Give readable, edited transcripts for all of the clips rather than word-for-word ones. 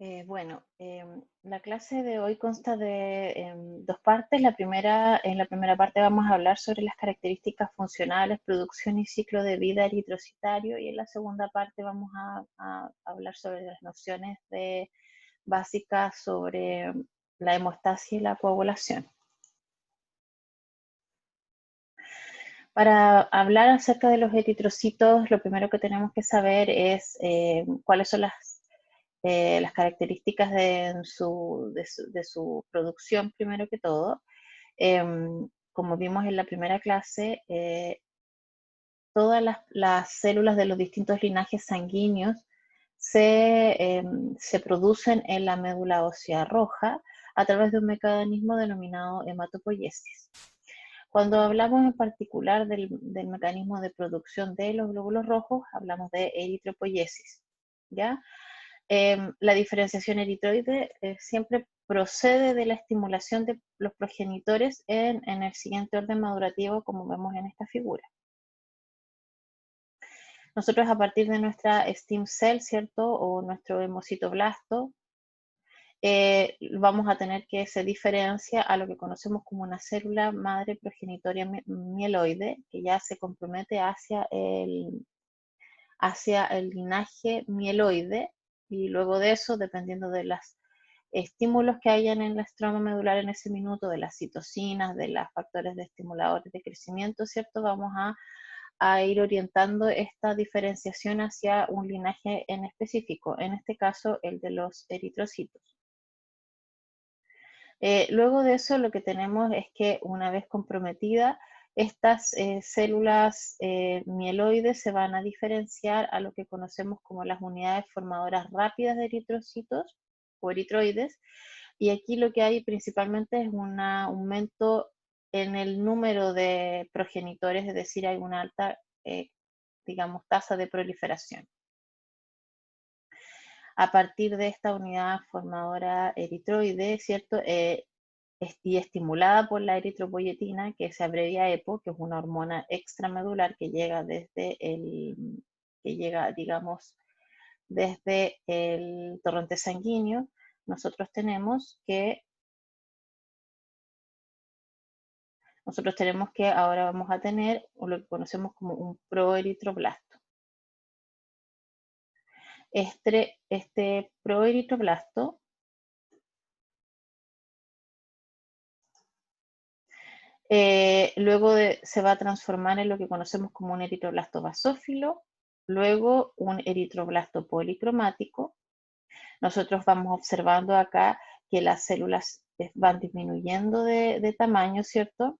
La clase de hoy consta de dos partes. En la primera parte vamos a hablar sobre las características funcionales, producción y ciclo de vida eritrocitario, y en la segunda parte vamos a hablar sobre las nociones básicas sobre la hemostasia y la coagulación. Para hablar acerca de los eritrocitos, lo primero que tenemos que saber es cuáles son las características de su producción, primero que todo. Como vimos en la primera clase, todas las células de los distintos linajes sanguíneos se producen en la médula ósea roja a través de un mecanismo denominado hematopoiesis. Cuando hablamos en particular del mecanismo de producción de los glóbulos rojos, hablamos de eritropoiesis, ¿ya? La diferenciación eritroide siempre procede de la estimulación de los progenitores en el siguiente orden madurativo, como vemos en esta figura. Nosotros, a partir de nuestra stem cell, ¿cierto? O nuestro hemocitoblasto, vamos a tener que se diferencia a lo que conocemos como una célula madre progenitoria mieloide, que ya se compromete hacia el linaje mieloide, y luego de eso, dependiendo de los estímulos que hayan en la estroma medular en ese minuto, de las citocinas, de los factores de estimuladores de crecimiento, ¿cierto? Vamos a ir orientando esta diferenciación hacia un linaje en específico, en este caso el de los eritrocitos. Luego de eso, lo que tenemos es que una vez comprometida, estas células mieloides se van a diferenciar a lo que conocemos como las unidades formadoras rápidas de eritrocitos o eritroides, y aquí lo que hay principalmente es un aumento en el número de progenitores, es decir, hay una alta, digamos, tasa de proliferación. A partir de esta unidad formadora eritroide, ¿cierto? Y estimulada por la eritropoyetina, que se abrevia EPO, que es una hormona extramedular que llega digamos, desde el torrente sanguíneo. Nosotros tenemos que ahora vamos a tener lo que conocemos como un proeritroblasto. Este proeritroblasto se va a transformar en lo que conocemos como un eritroblasto basófilo, luego un eritroblasto policromático. Nosotros vamos observando acá que las células van disminuyendo de tamaño, ¿cierto?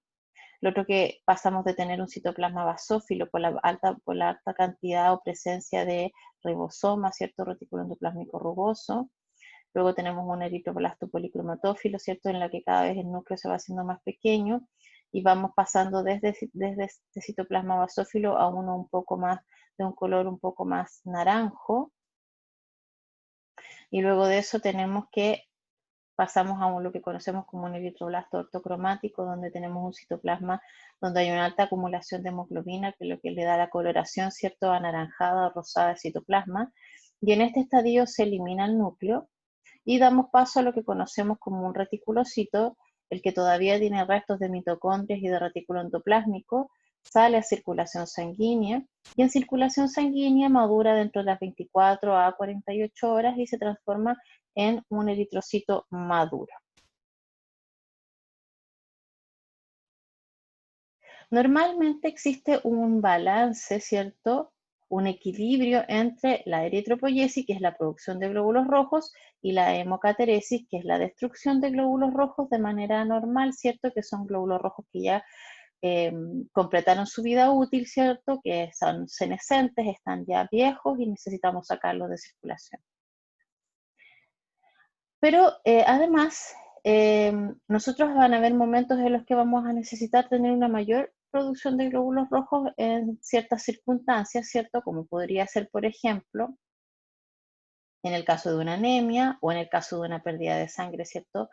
Lo otro, que pasamos de tener un citoplasma basófilo por la alta cantidad o presencia de ribosomas, ¿cierto? Retículo endoplásmico rugoso. Luego tenemos un eritroblasto policromatófilo, ¿cierto? En la que cada vez el núcleo se va haciendo más pequeño, y vamos pasando desde este citoplasma basófilo a uno un poco más, de un color un poco más naranjo. Y luego de eso pasamos a lo que conocemos como un eritroblasto ortocromático, donde tenemos un citoplasma donde hay una alta acumulación de hemoglobina, que es lo que le da la coloración, ¿cierto?, anaranjada o rosada del citoplasma. Y en este estadio se elimina el núcleo y damos paso a lo que conocemos como un reticulocito, el que todavía tiene restos de mitocondrias y de retículo endoplásmico, sale a circulación sanguínea, y en circulación sanguínea madura dentro de las 24 a 48 horas y se transforma en un eritrocito maduro. Normalmente existe un balance, ¿cierto? Un equilibrio entre la eritropoiesis, que es la producción de glóbulos rojos, y la hemocateresis, que es la destrucción de glóbulos rojos de manera normal, ¿cierto? Que son glóbulos rojos que ya completaron su vida útil, ¿cierto? Que son senescentes, están ya viejos y necesitamos sacarlos de circulación. Pero además, nosotros van a haber momentos en los que vamos a necesitar tener una mayor producción de glóbulos rojos en ciertas circunstancias, ¿cierto? Como podría ser, por ejemplo, en el caso de una anemia o en el caso de una pérdida de sangre, ¿cierto?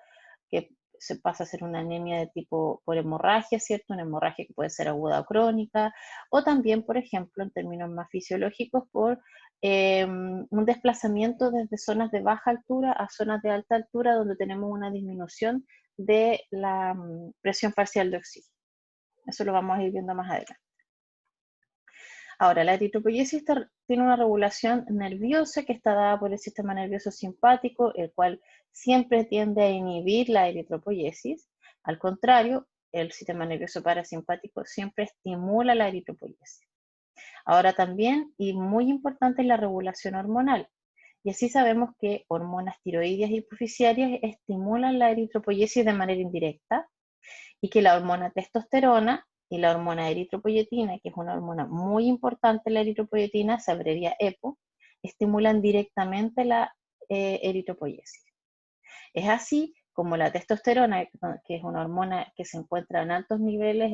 Que se pasa a ser una anemia de tipo por hemorragia, ¿cierto? Una hemorragia que puede ser aguda o crónica, o también, por ejemplo, en términos más fisiológicos, por un desplazamiento desde zonas de baja altura a zonas de alta altura, donde tenemos una disminución de la presión parcial de oxígeno. Eso lo vamos a ir viendo más adelante. Ahora, la eritropoyesis tiene una regulación nerviosa que está dada por el sistema nervioso simpático, el cual siempre tiende a inhibir la eritropoyesis. Al contrario, el sistema nervioso parasimpático siempre estimula la eritropoyesis. Ahora también, y muy importante, es la regulación hormonal. Y así sabemos que hormonas tiroideas y hipoficiarias estimulan la eritropoyesis de manera indirecta, y que la hormona testosterona y la hormona eritropoyetina, que es una hormona muy importante, la eritropoyetina, se abrevia EPO, estimulan directamente la eritropoyesis. Es así como la testosterona, que es una hormona que se encuentra en altos niveles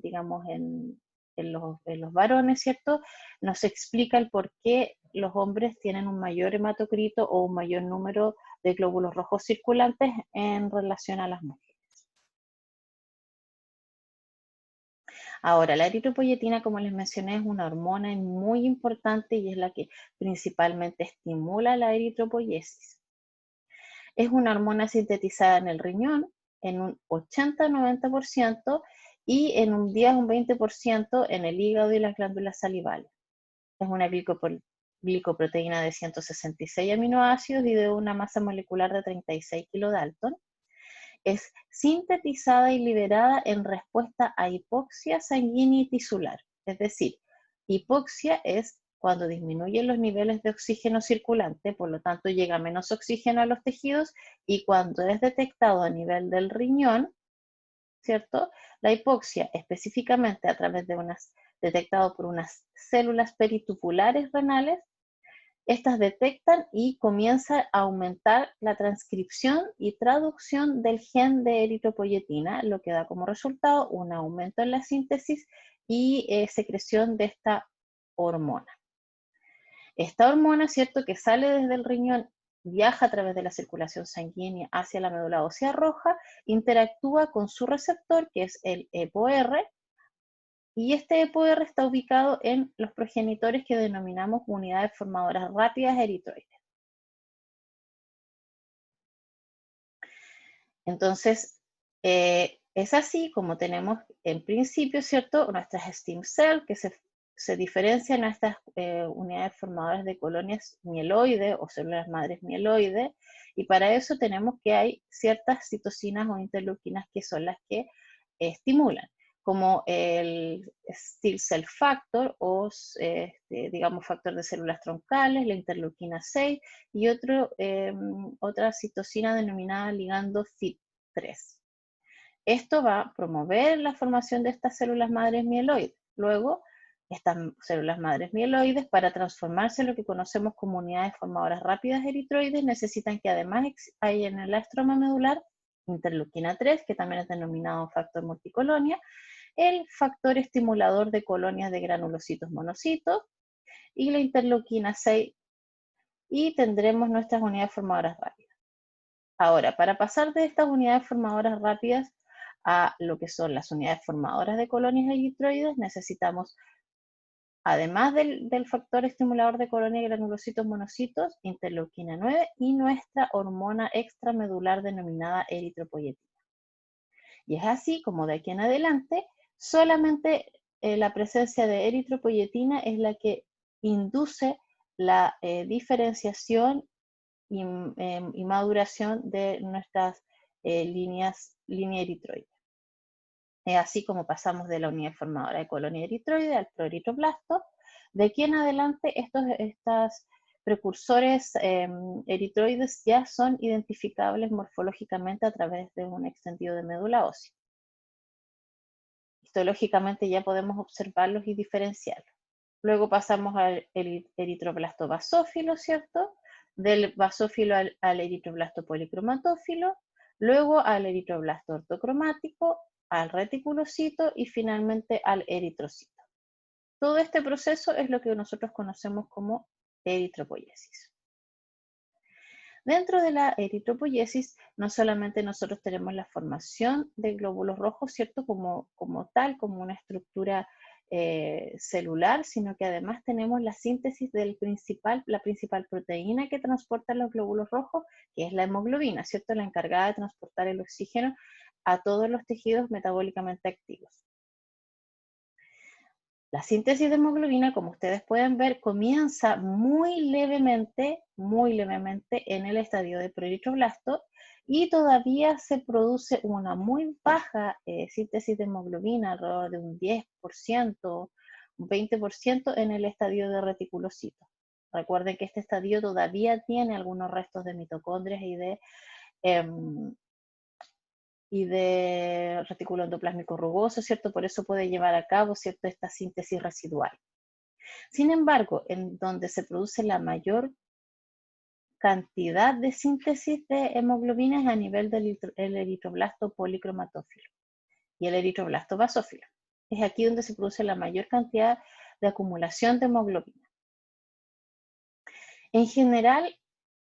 digamos, en los varones, ¿cierto? Nos explica el por qué los hombres tienen un mayor hematocrito o un mayor número de glóbulos rojos circulantes en relación a las mujeres. Ahora, la eritropoyetina, como les mencioné, es una hormona muy importante y es la que principalmente estimula la eritropoyesis. Es una hormona sintetizada en el riñón en un 80-90% y en un 10 un 20% en el hígado y las glándulas salivales. Es una glicoproteína de 166 aminoácidos y de una masa molecular de 36 kilodalton. Es sintetizada y liberada en respuesta a hipoxia sanguínea y tisular. Es decir, hipoxia es cuando disminuyen los niveles de oxígeno circulante, por lo tanto llega menos oxígeno a los tejidos, y cuando es detectado a nivel del riñón, ¿cierto? La hipoxia, específicamente a través de detectado por unas células peritupulares renales, estas detectan y comienza a aumentar la transcripción y traducción del gen de eritropoyetina, lo que da como resultado un aumento en la síntesis y secreción de esta hormona. Esta hormona, ¿cierto?, que sale desde el riñón, viaja a través de la circulación sanguínea hacia la médula ósea roja, interactúa con su receptor, que es el EPO-R, y este EPO-R está ubicado en los progenitores que denominamos unidades formadoras rápidas eritroides. Entonces, es así como tenemos en principio, ¿cierto?, nuestras stem cells que se diferencian a estas unidades formadoras de colonias mieloides o células madres mieloides, y para eso tenemos que hay ciertas citocinas o interleuquinas que son las que estimulan, como el Still Cell Factor o, digamos, factor de células troncales, la interleuquina 6 y otra citocina denominada ligando FIT3. Esto va a promover la formación de estas células madres mieloides. Luego, estas células madres mieloides, para transformarse en lo que conocemos como unidades formadoras rápidas eritroides, necesitan que además haya en el estroma medular interleuquina 3, que también es denominado factor multicolonia, el factor estimulador de colonias de granulocitos monocitos y la interleuquina 6, y tendremos nuestras unidades formadoras rápidas. Ahora, para pasar de estas unidades formadoras rápidas a lo que son las unidades formadoras de colonias eritroides, necesitamos, además del factor estimulador de colonia de granulocitos monocitos, interleuquina 9 y nuestra hormona extramedular denominada eritropoyetina. Y es así como de aquí en adelante, solamente la presencia de eritropoyetina es la que induce la diferenciación y maduración de nuestras línea eritroide. Es así como pasamos de la unidad formadora de colonia eritroide al proeritroblasto. De aquí en adelante, estos precursores eritroides ya son identificables morfológicamente a través de un extendido de médula ósea. Histológicamente ya podemos observarlos y diferenciarlos. Luego pasamos al eritroblasto basófilo, ¿cierto? Del basófilo al eritroblasto policromatófilo, luego al eritroblasto ortocromático, al reticulocito y finalmente al eritrocito. Todo este proceso es lo que nosotros conocemos como eritropoyesis. Dentro de la eritropoyesis, no solamente nosotros tenemos la formación de glóbulos rojos, ¿cierto? Como tal, como una estructura celular, sino que además tenemos la síntesis la principal proteína que transporta los glóbulos rojos, que es la hemoglobina, ¿cierto? La encargada de transportar el oxígeno a todos los tejidos metabólicamente activos. La síntesis de hemoglobina, como ustedes pueden ver, comienza muy levemente en el estadio de proeritroblasto y todavía se produce una muy baja síntesis de hemoglobina, alrededor de un 10%, un 20% en el estadio de reticulocitos. Recuerden que este estadio todavía tiene algunos restos de mitocondrias em, y de retículo endoplásmico rugoso, ¿cierto? Por eso puede llevar a cabo, ¿cierto?, esta síntesis residual. Sin embargo, en donde se produce la mayor cantidad de síntesis de hemoglobina es a nivel del eritroblasto policromatófilo y el eritroblasto basófilo. Es aquí donde se produce la mayor cantidad de acumulación de hemoglobina. En general,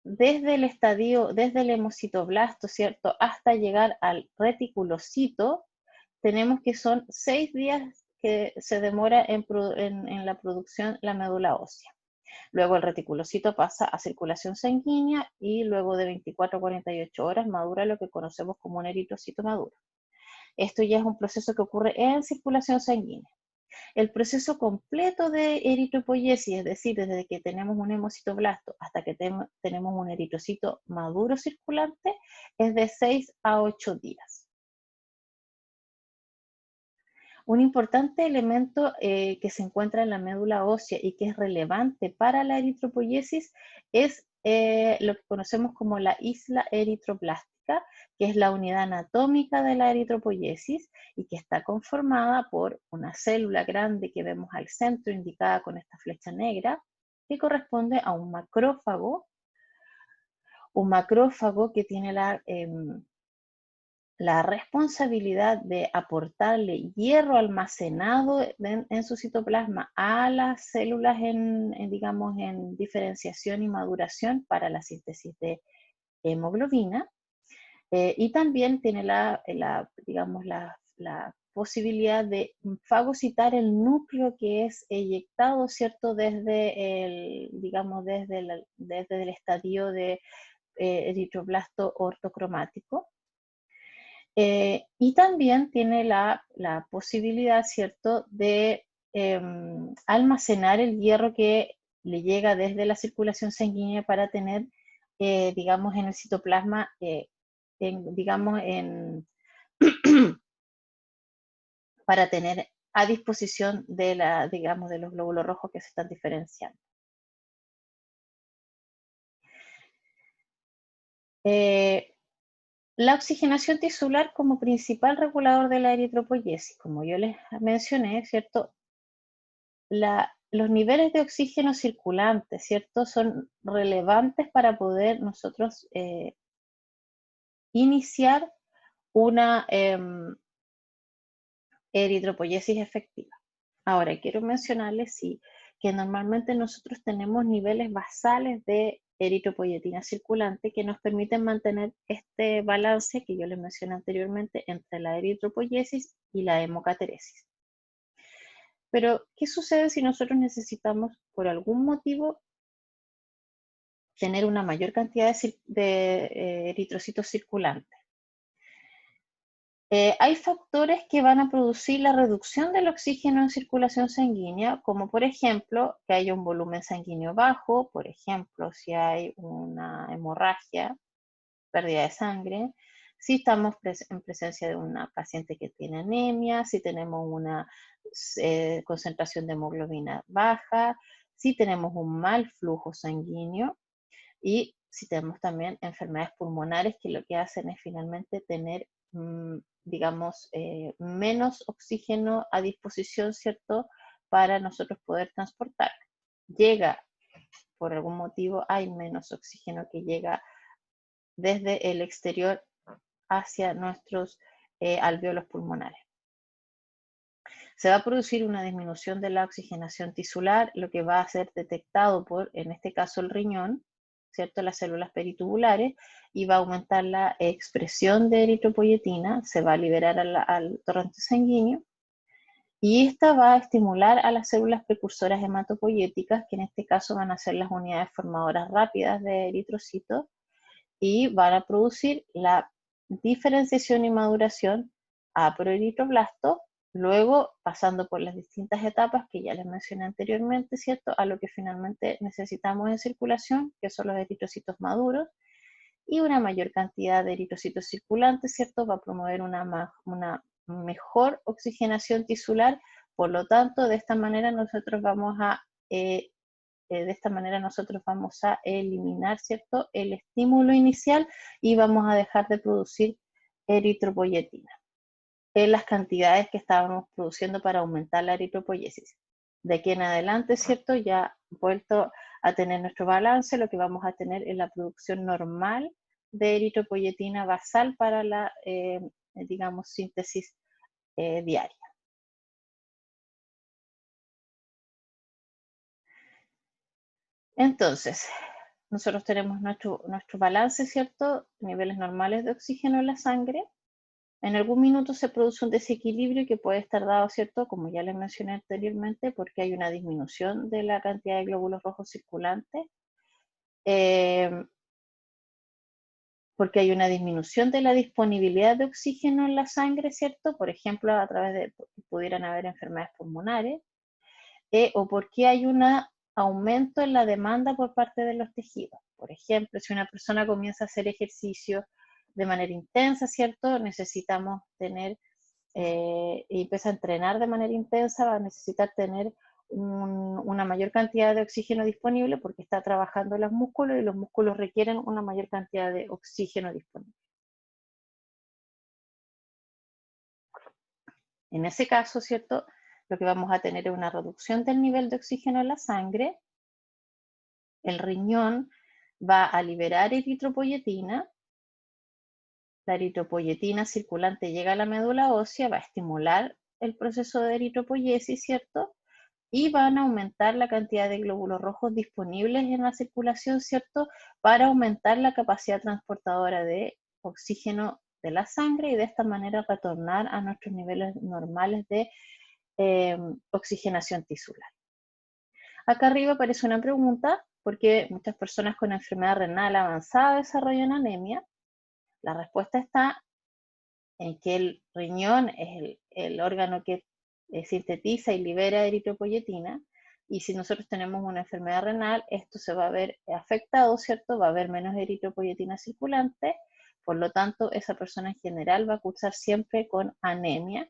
desde el hemocitoblasto, ¿cierto?, hasta llegar al reticulocito, tenemos que son 6 días que se demora en la producción la médula ósea. Luego el reticulocito pasa a circulación sanguínea y luego de 24 a 48 horas madura lo que conocemos como un eritrocito maduro. Esto ya es un proceso que ocurre en circulación sanguínea. El proceso completo de eritropoyesis, es decir, desde que tenemos un hemocitoblasto hasta que tenemos un eritrocito maduro circulante, es de 6 a 8 días. Un importante elemento que se encuentra en la médula ósea y que es relevante para la eritropoyesis es lo que conocemos como la isla eritroplástica, que es la unidad anatómica de la eritropoyesis y que está conformada por una célula grande que vemos al centro, indicada con esta flecha negra, que corresponde a un macrófago que tiene la responsabilidad de aportarle hierro almacenado en su citoplasma a las células digamos, en diferenciación y maduración para la síntesis de hemoglobina. Y también tiene digamos, la posibilidad de fagocitar el núcleo que es eyectado, ¿cierto?, digamos, desde el estadio de eritroblasto ortocromático. Y también tiene la posibilidad, ¿cierto?, de almacenar el hierro que le llega desde la circulación sanguínea para tener, digamos, en el citoplasma, digamos, para tener a disposición digamos, de los glóbulos rojos que se están diferenciando. La oxigenación tisular como principal regulador de la eritropoyesis, como yo les mencioné, ¿cierto? Los niveles de oxígeno circulante, ¿cierto?, son relevantes para poder nosotros iniciar una eritropoyesis efectiva. Ahora, quiero mencionarles, sí, que normalmente nosotros tenemos niveles basales de eritropoyetina circulante que nos permiten mantener este balance que yo les mencioné anteriormente entre la eritropoyesis y la hemocateresis. Pero, ¿qué sucede si nosotros necesitamos, por algún motivo, tener una mayor cantidad de eritrocitos circulantes? Hay factores que van a producir la reducción del oxígeno en circulación sanguínea, como por ejemplo que haya un volumen sanguíneo bajo, por ejemplo, si hay una hemorragia, pérdida de sangre, si estamos en presencia de una paciente que tiene anemia, si tenemos una concentración de hemoglobina baja, si tenemos un mal flujo sanguíneo y si tenemos también enfermedades pulmonares que lo que hacen es finalmente tener, digamos, menos oxígeno a disposición, ¿cierto?, para nosotros poder transportar. Llega, por algún motivo, hay menos oxígeno que llega desde el exterior hacia nuestros alvéolos pulmonares. Se va a producir una disminución de la oxigenación tisular, lo que va a ser detectado por, en este caso, el riñón, ¿cierto?, las células peritubulares y va a aumentar la expresión de eritropoyetina, se va a liberar al torrente sanguíneo y esta va a estimular a las células precursoras hematopoyéticas, que en este caso van a ser las unidades formadoras rápidas de eritrocitos, y van a producir la diferenciación y maduración a proeritroblasto, luego pasando por las distintas etapas que ya les mencioné anteriormente, ¿cierto?, a lo que finalmente necesitamos en circulación, que son los eritrocitos maduros, y una mayor cantidad de eritrocitos circulantes, ¿cierto?, va a promover una mejor oxigenación tisular. Por lo tanto, de esta manera nosotros vamos a eliminar, ¿cierto?, el estímulo inicial y vamos a dejar de producir eritropoyetina en las cantidades que estábamos produciendo para aumentar la eritropoyesis. De aquí en adelante, ¿cierto?, ya vuelto a tener nuestro balance, lo que vamos a tener es la producción normal de eritropoyetina basal para la, digamos, síntesis diaria. Entonces, nosotros tenemos nuestro balance, ¿cierto? Niveles normales de oxígeno en la sangre. En algún minuto se produce un desequilibrio que puede estar dado, ¿cierto? Como ya les mencioné anteriormente, porque hay una disminución de la cantidad de glóbulos rojos circulantes, eh, porque hay una disminución de la disponibilidad de oxígeno en la sangre, ¿cierto? Por ejemplo, a través de, pudieran haber enfermedades pulmonares, o porque hay un aumento en la demanda por parte de los tejidos. Por ejemplo, si una persona comienza a hacer ejercicio de manera intensa, ¿cierto? Necesitamos tener, y empieza a entrenar de manera intensa, va a necesitar tener una mayor cantidad de oxígeno disponible porque está trabajando los músculos y los músculos requieren una mayor cantidad de oxígeno disponible. En ese caso, ¿cierto? Lo que vamos a tener es una reducción del nivel de oxígeno en la sangre, el riñón va a liberar eritropoyetina, la eritropoyetina circulante llega a la médula ósea, va a estimular el proceso de eritropoyesis, ¿cierto? Y van a aumentar la cantidad de glóbulos rojos disponibles en la circulación, ¿cierto? Para aumentar la capacidad transportadora de oxígeno de la sangre y de esta manera retornar a nuestros niveles normales de oxigenación tisular. Acá arriba aparece una pregunta, porque muchas personas con enfermedad renal avanzada desarrollan anemia. La respuesta está en que el riñón es el órgano que sintetiza y libera eritropoyetina, y si nosotros tenemos una enfermedad renal, esto se va a ver afectado, ¿cierto? Va a haber menos eritropoyetina circulante, por lo tanto, esa persona en general va a cursar siempre con anemia,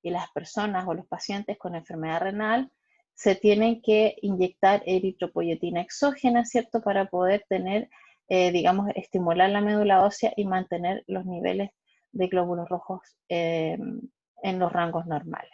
y las personas o los pacientes con enfermedad renal se tienen que inyectar eritropoyetina exógena, ¿cierto? Para poder tener, digamos, estimular la médula ósea y mantener los niveles de glóbulos rojos en los rangos normales.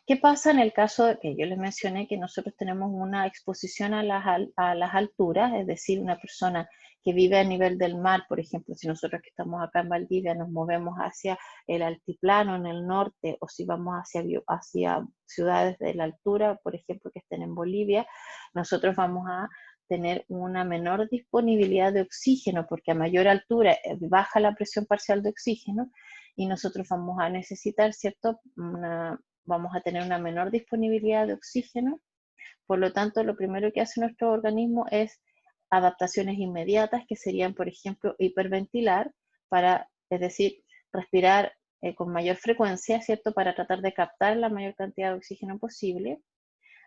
¿Qué pasa en el caso de que yo les mencioné que nosotros tenemos una exposición a las alturas? Es decir, una persona que vive a nivel del mar, por ejemplo, si nosotros que estamos acá en Valdivia nos movemos hacia el altiplano en el norte, o si vamos hacia ciudades de la altura, por ejemplo, que estén en Bolivia, nosotros vamos a tener una menor disponibilidad de oxígeno, porque a mayor altura baja la presión parcial de oxígeno y nosotros vamos a necesitar, ¿cierto?, vamos a tener una menor disponibilidad de oxígeno. Por lo tanto, lo primero que hace nuestro organismo es adaptaciones inmediatas, que serían, por ejemplo, hiperventilar, es decir, respirar con mayor frecuencia, ¿cierto?, para tratar de captar la mayor cantidad de oxígeno posible.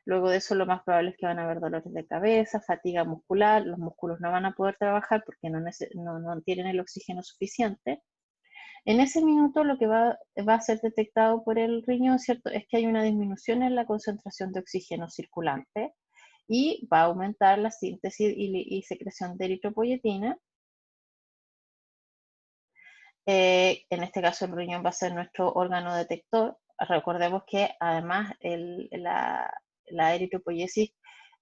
Luego de eso, lo más probable es que van a haber dolores de cabeza, fatiga muscular, los músculos no van a poder trabajar porque no tienen el oxígeno suficiente. En ese minuto lo que va a ser detectado por el riñón, ¿cierto?, es que hay una disminución en la concentración de oxígeno circulante y va a aumentar la síntesis y secreción de eritropoyetina. En este caso el riñón va a ser nuestro órgano detector. Recordemos que además la eritropoyesis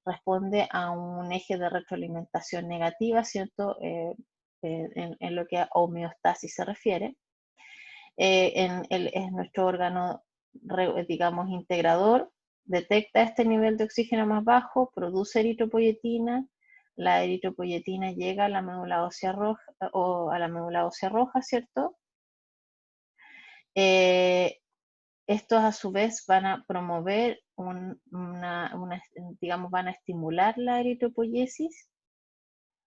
responde a un eje de retroalimentación negativa, ¿cierto?, en lo que a homeostasis se refiere. Es nuestro órgano, digamos, integrador, detecta este nivel de oxígeno más bajo, produce eritropoyetina, la eritropoyetina llega a la médula ósea roja, ¿cierto? Estos a su vez van a promover digamos, van a estimular la eritropoyesis.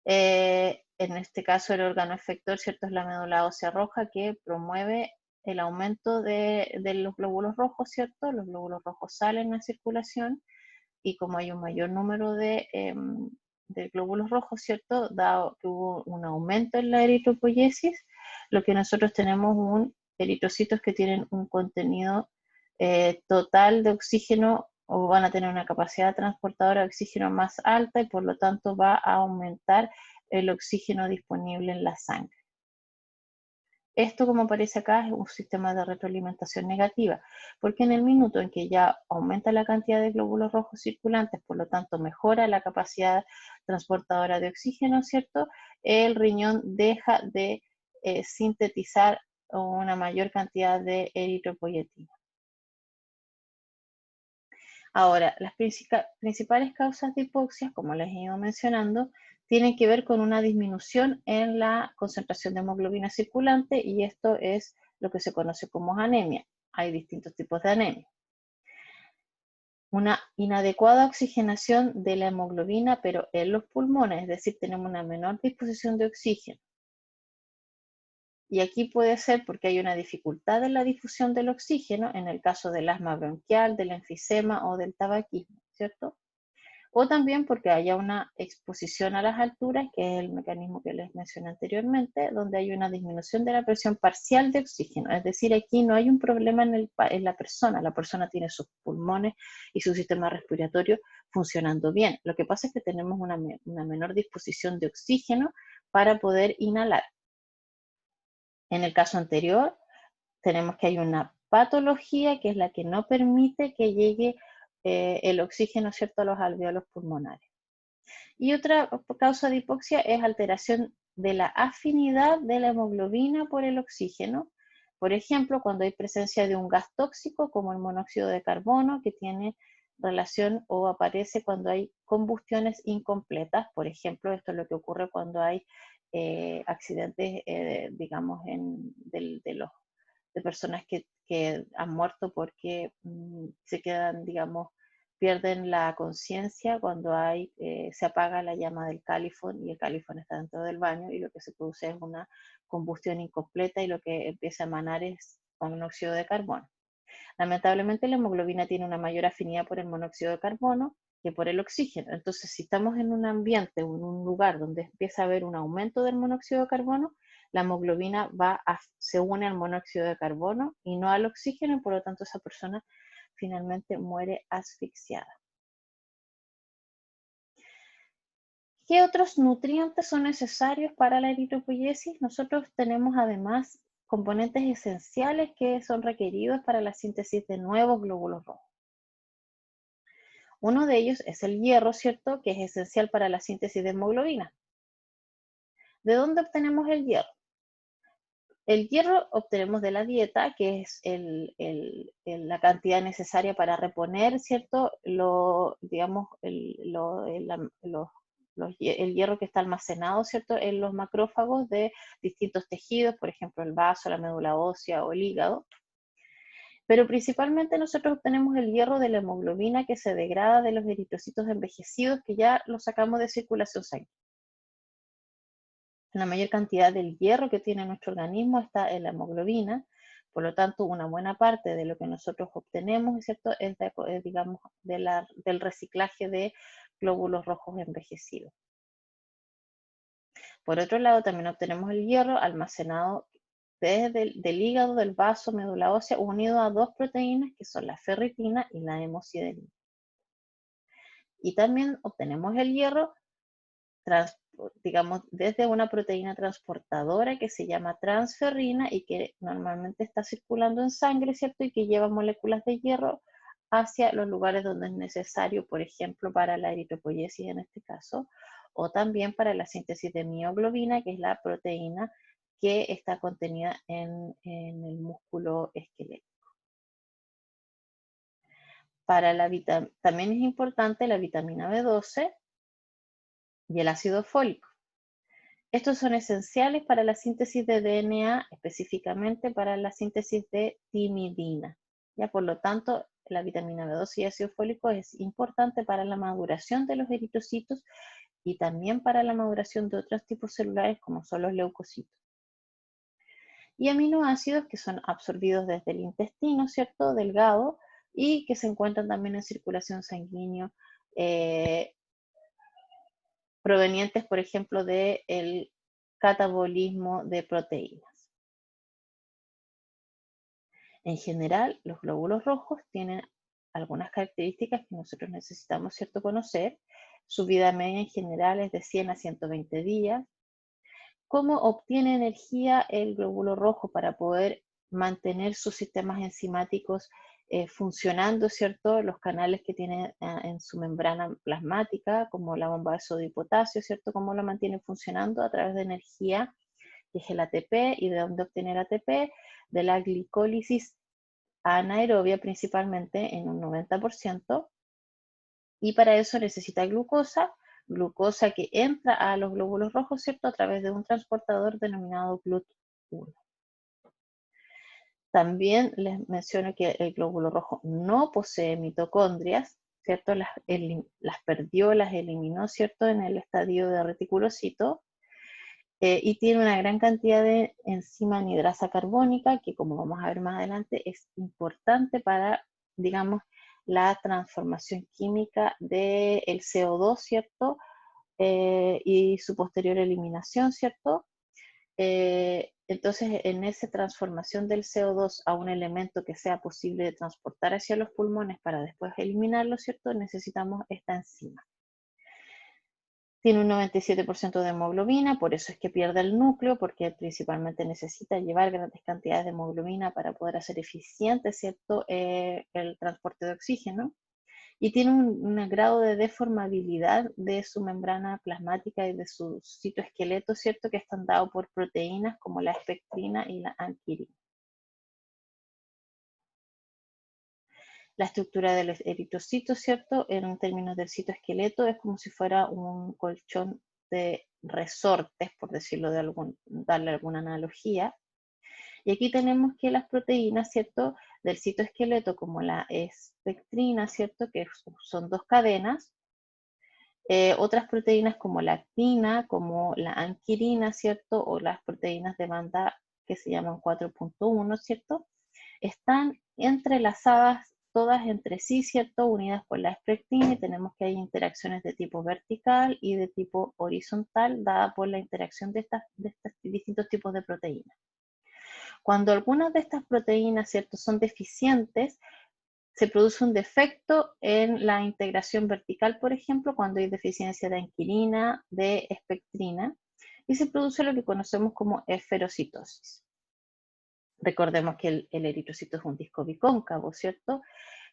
En este caso el órgano efector, ¿cierto? Es la médula ósea roja que promueve el aumento de los glóbulos rojos, ¿cierto? Los glóbulos rojos salen a circulación y como hay un mayor número de glóbulos rojos, ¿cierto? Dado que hubo un aumento en la eritropoyesis, lo que nosotros tenemos un eritrocitos que tienen un contenido total de oxígeno o van a tener una capacidad transportadora de oxígeno más alta y por lo tanto va a aumentar el oxígeno disponible en la sangre. Esto, como aparece acá, es un sistema de retroalimentación negativa, porque en el minuto en que ya aumenta la cantidad de glóbulos rojos circulantes, por lo tanto mejora la capacidad transportadora de oxígeno, ¿cierto? El riñón deja de sintetizar una mayor cantidad de eritropoyetina. Ahora, las principales causas de hipoxia, como les he ido mencionando, tienen que ver con una disminución en la concentración de hemoglobina circulante y esto es lo que se conoce como anemia. Hay distintos tipos de anemia. Una inadecuada oxigenación de la hemoglobina, pero en los pulmones, es decir, tenemos una menor disposición de oxígeno. Y aquí puede ser porque hay una dificultad en la difusión del oxígeno, en el caso del asma bronquial, del enfisema o del tabaquismo, ¿cierto? O también porque haya una exposición a las alturas, que es el mecanismo que les mencioné anteriormente, donde hay una disminución de la presión parcial de oxígeno. Es decir, aquí no hay un problema en la persona tiene sus pulmones y su sistema respiratorio funcionando bien. Lo que pasa es que tenemos una menor disposición de oxígeno para poder inhalar. En el caso anterior, tenemos que hay una patología que es la que no permite que llegue el oxígeno, ¿cierto?, a los alvéolos pulmonares. Y otra causa de hipoxia es alteración de la afinidad de la hemoglobina por el oxígeno. Por ejemplo, cuando hay presencia de un gas tóxico como el monóxido de carbono, que tiene relación o aparece cuando hay combustiones incompletas. Por ejemplo, esto es lo que ocurre cuando hay accidentes, digamos, de personas que han muerto porque se quedan, digamos, pierden la conciencia cuando se apaga la llama del califón y el califón está dentro del baño y lo que se produce es una combustión incompleta y lo que empieza a emanar es monóxido de carbono. Lamentablemente la hemoglobina tiene una mayor afinidad por el monóxido de carbono que por el oxígeno. Entonces, si estamos en un ambiente o en un lugar donde empieza a haber un aumento del monóxido de carbono, la hemoglobina se une al monóxido de carbono y no al oxígeno y por lo tanto esa persona finalmente muere asfixiada. ¿Qué otros nutrientes son necesarios para la eritropoyesis? Nosotros tenemos además componentes esenciales que son requeridos para la síntesis de nuevos glóbulos rojos. Uno de ellos es el hierro, ¿cierto?, que es esencial para la síntesis de hemoglobina. ¿De dónde obtenemos el hierro? El hierro obtenemos de la dieta, que es la cantidad necesaria para reponer, ¿cierto?, digamos, el hierro que está almacenado, ¿cierto?, en los macrófagos de distintos tejidos, por ejemplo, el vaso, la médula ósea o el hígado. Pero principalmente nosotros obtenemos el hierro de la hemoglobina que se degrada de los eritrocitos envejecidos que ya los sacamos de circulación sanguínea. La mayor cantidad del hierro que tiene nuestro organismo está en la hemoglobina, por lo tanto una buena parte de lo que nosotros obtenemos, ¿cierto?, es digamos, del reciclaje de glóbulos rojos envejecidos. Por otro lado, también obtenemos el hierro almacenado desde del hígado, del vaso, médula ósea, unido a dos proteínas que son la ferritina y la hemosiderina. Y también obtenemos el hierro, digamos, desde una proteína transportadora que se llama transferrina y que normalmente está circulando en sangre, ¿cierto? Y que lleva moléculas de hierro hacia los lugares donde es necesario, por ejemplo, para la eritropoyesis en este caso, o también para la síntesis de mioglobina, que es la proteína que está contenida en el músculo esquelético. También es importante la vitamina B12 y el ácido fólico. Estos son esenciales para la síntesis de DNA, específicamente para la síntesis de timidina. Ya, por lo tanto, la vitamina B12 y ácido fólico es importante para la maduración de los eritrocitos y también para la maduración de otros tipos celulares como son los leucocitos. Y aminoácidos que son absorbidos desde el intestino, ¿cierto? Delgado, y que se encuentran también en circulación sanguínea, provenientes, por ejemplo, del catabolismo de proteínas. En general, los glóbulos rojos tienen algunas características que nosotros necesitamos, ¿cierto?, conocer. Su vida media en general es de 100 a 120 días. ¿Cómo obtiene energía el glóbulo rojo para poder mantener sus sistemas enzimáticos funcionando, ¿cierto? Los canales que tiene en su membrana plasmática, como la bomba de sodio y potasio, ¿cierto? ¿Cómo lo mantiene funcionando? A través de energía, que es el ATP. ¿Y de dónde obtener ATP? De la glicólisis anaerobia principalmente en un 90%. Y para eso necesita glucosa que entra a los glóbulos rojos, ¿cierto? A través de un transportador denominado GLUT1. También les menciono que el glóbulo rojo no posee mitocondrias, ¿cierto? Las perdió, las eliminó, ¿cierto? En el estadio de reticulocito. Y tiene una gran cantidad de enzima anidrasa carbónica, que como vamos a ver más adelante, es importante para, digamos, la transformación química del CO2, ¿cierto? Y su posterior eliminación, ¿cierto? Entonces, en esa transformación del CO2 a un elemento que sea posible de transportar hacia los pulmones para después eliminarlo, ¿cierto? Necesitamos esta enzima. Tiene un 97% de hemoglobina, por eso es que pierde el núcleo, porque principalmente necesita llevar grandes cantidades de hemoglobina para poder hacer eficiente, ¿cierto?, el transporte de oxígeno. Y tiene un grado de deformabilidad de su membrana plasmática y de su citoesqueleto, ¿cierto?, que están dados por proteínas como la espectrina y la anquirina. La estructura del eritrocito, ¿cierto?, en términos del citoesqueleto, es como si fuera un colchón de resortes, por decirlo darle alguna analogía. Y aquí tenemos que las proteínas, ¿cierto?, del citoesqueleto, como la espectrina, ¿cierto?, que son dos cadenas. Otras proteínas como la actina, como la anquirina, ¿cierto?, o las proteínas de banda que se llaman 4.1, ¿cierto?, están entrelazadas todas entre sí, ¿cierto?, unidas por la espectrina, y tenemos que hay interacciones de tipo vertical y de tipo horizontal, dada por la interacción de estos distintos tipos de proteínas. Cuando algunas de estas proteínas, ¿cierto?, son deficientes, se produce un defecto en la integración vertical, por ejemplo, cuando hay deficiencia de anquirina, de espectrina, y se produce lo que conocemos como esferocitosis. Recordemos que el eritrocito es un disco bicóncavo, ¿cierto?,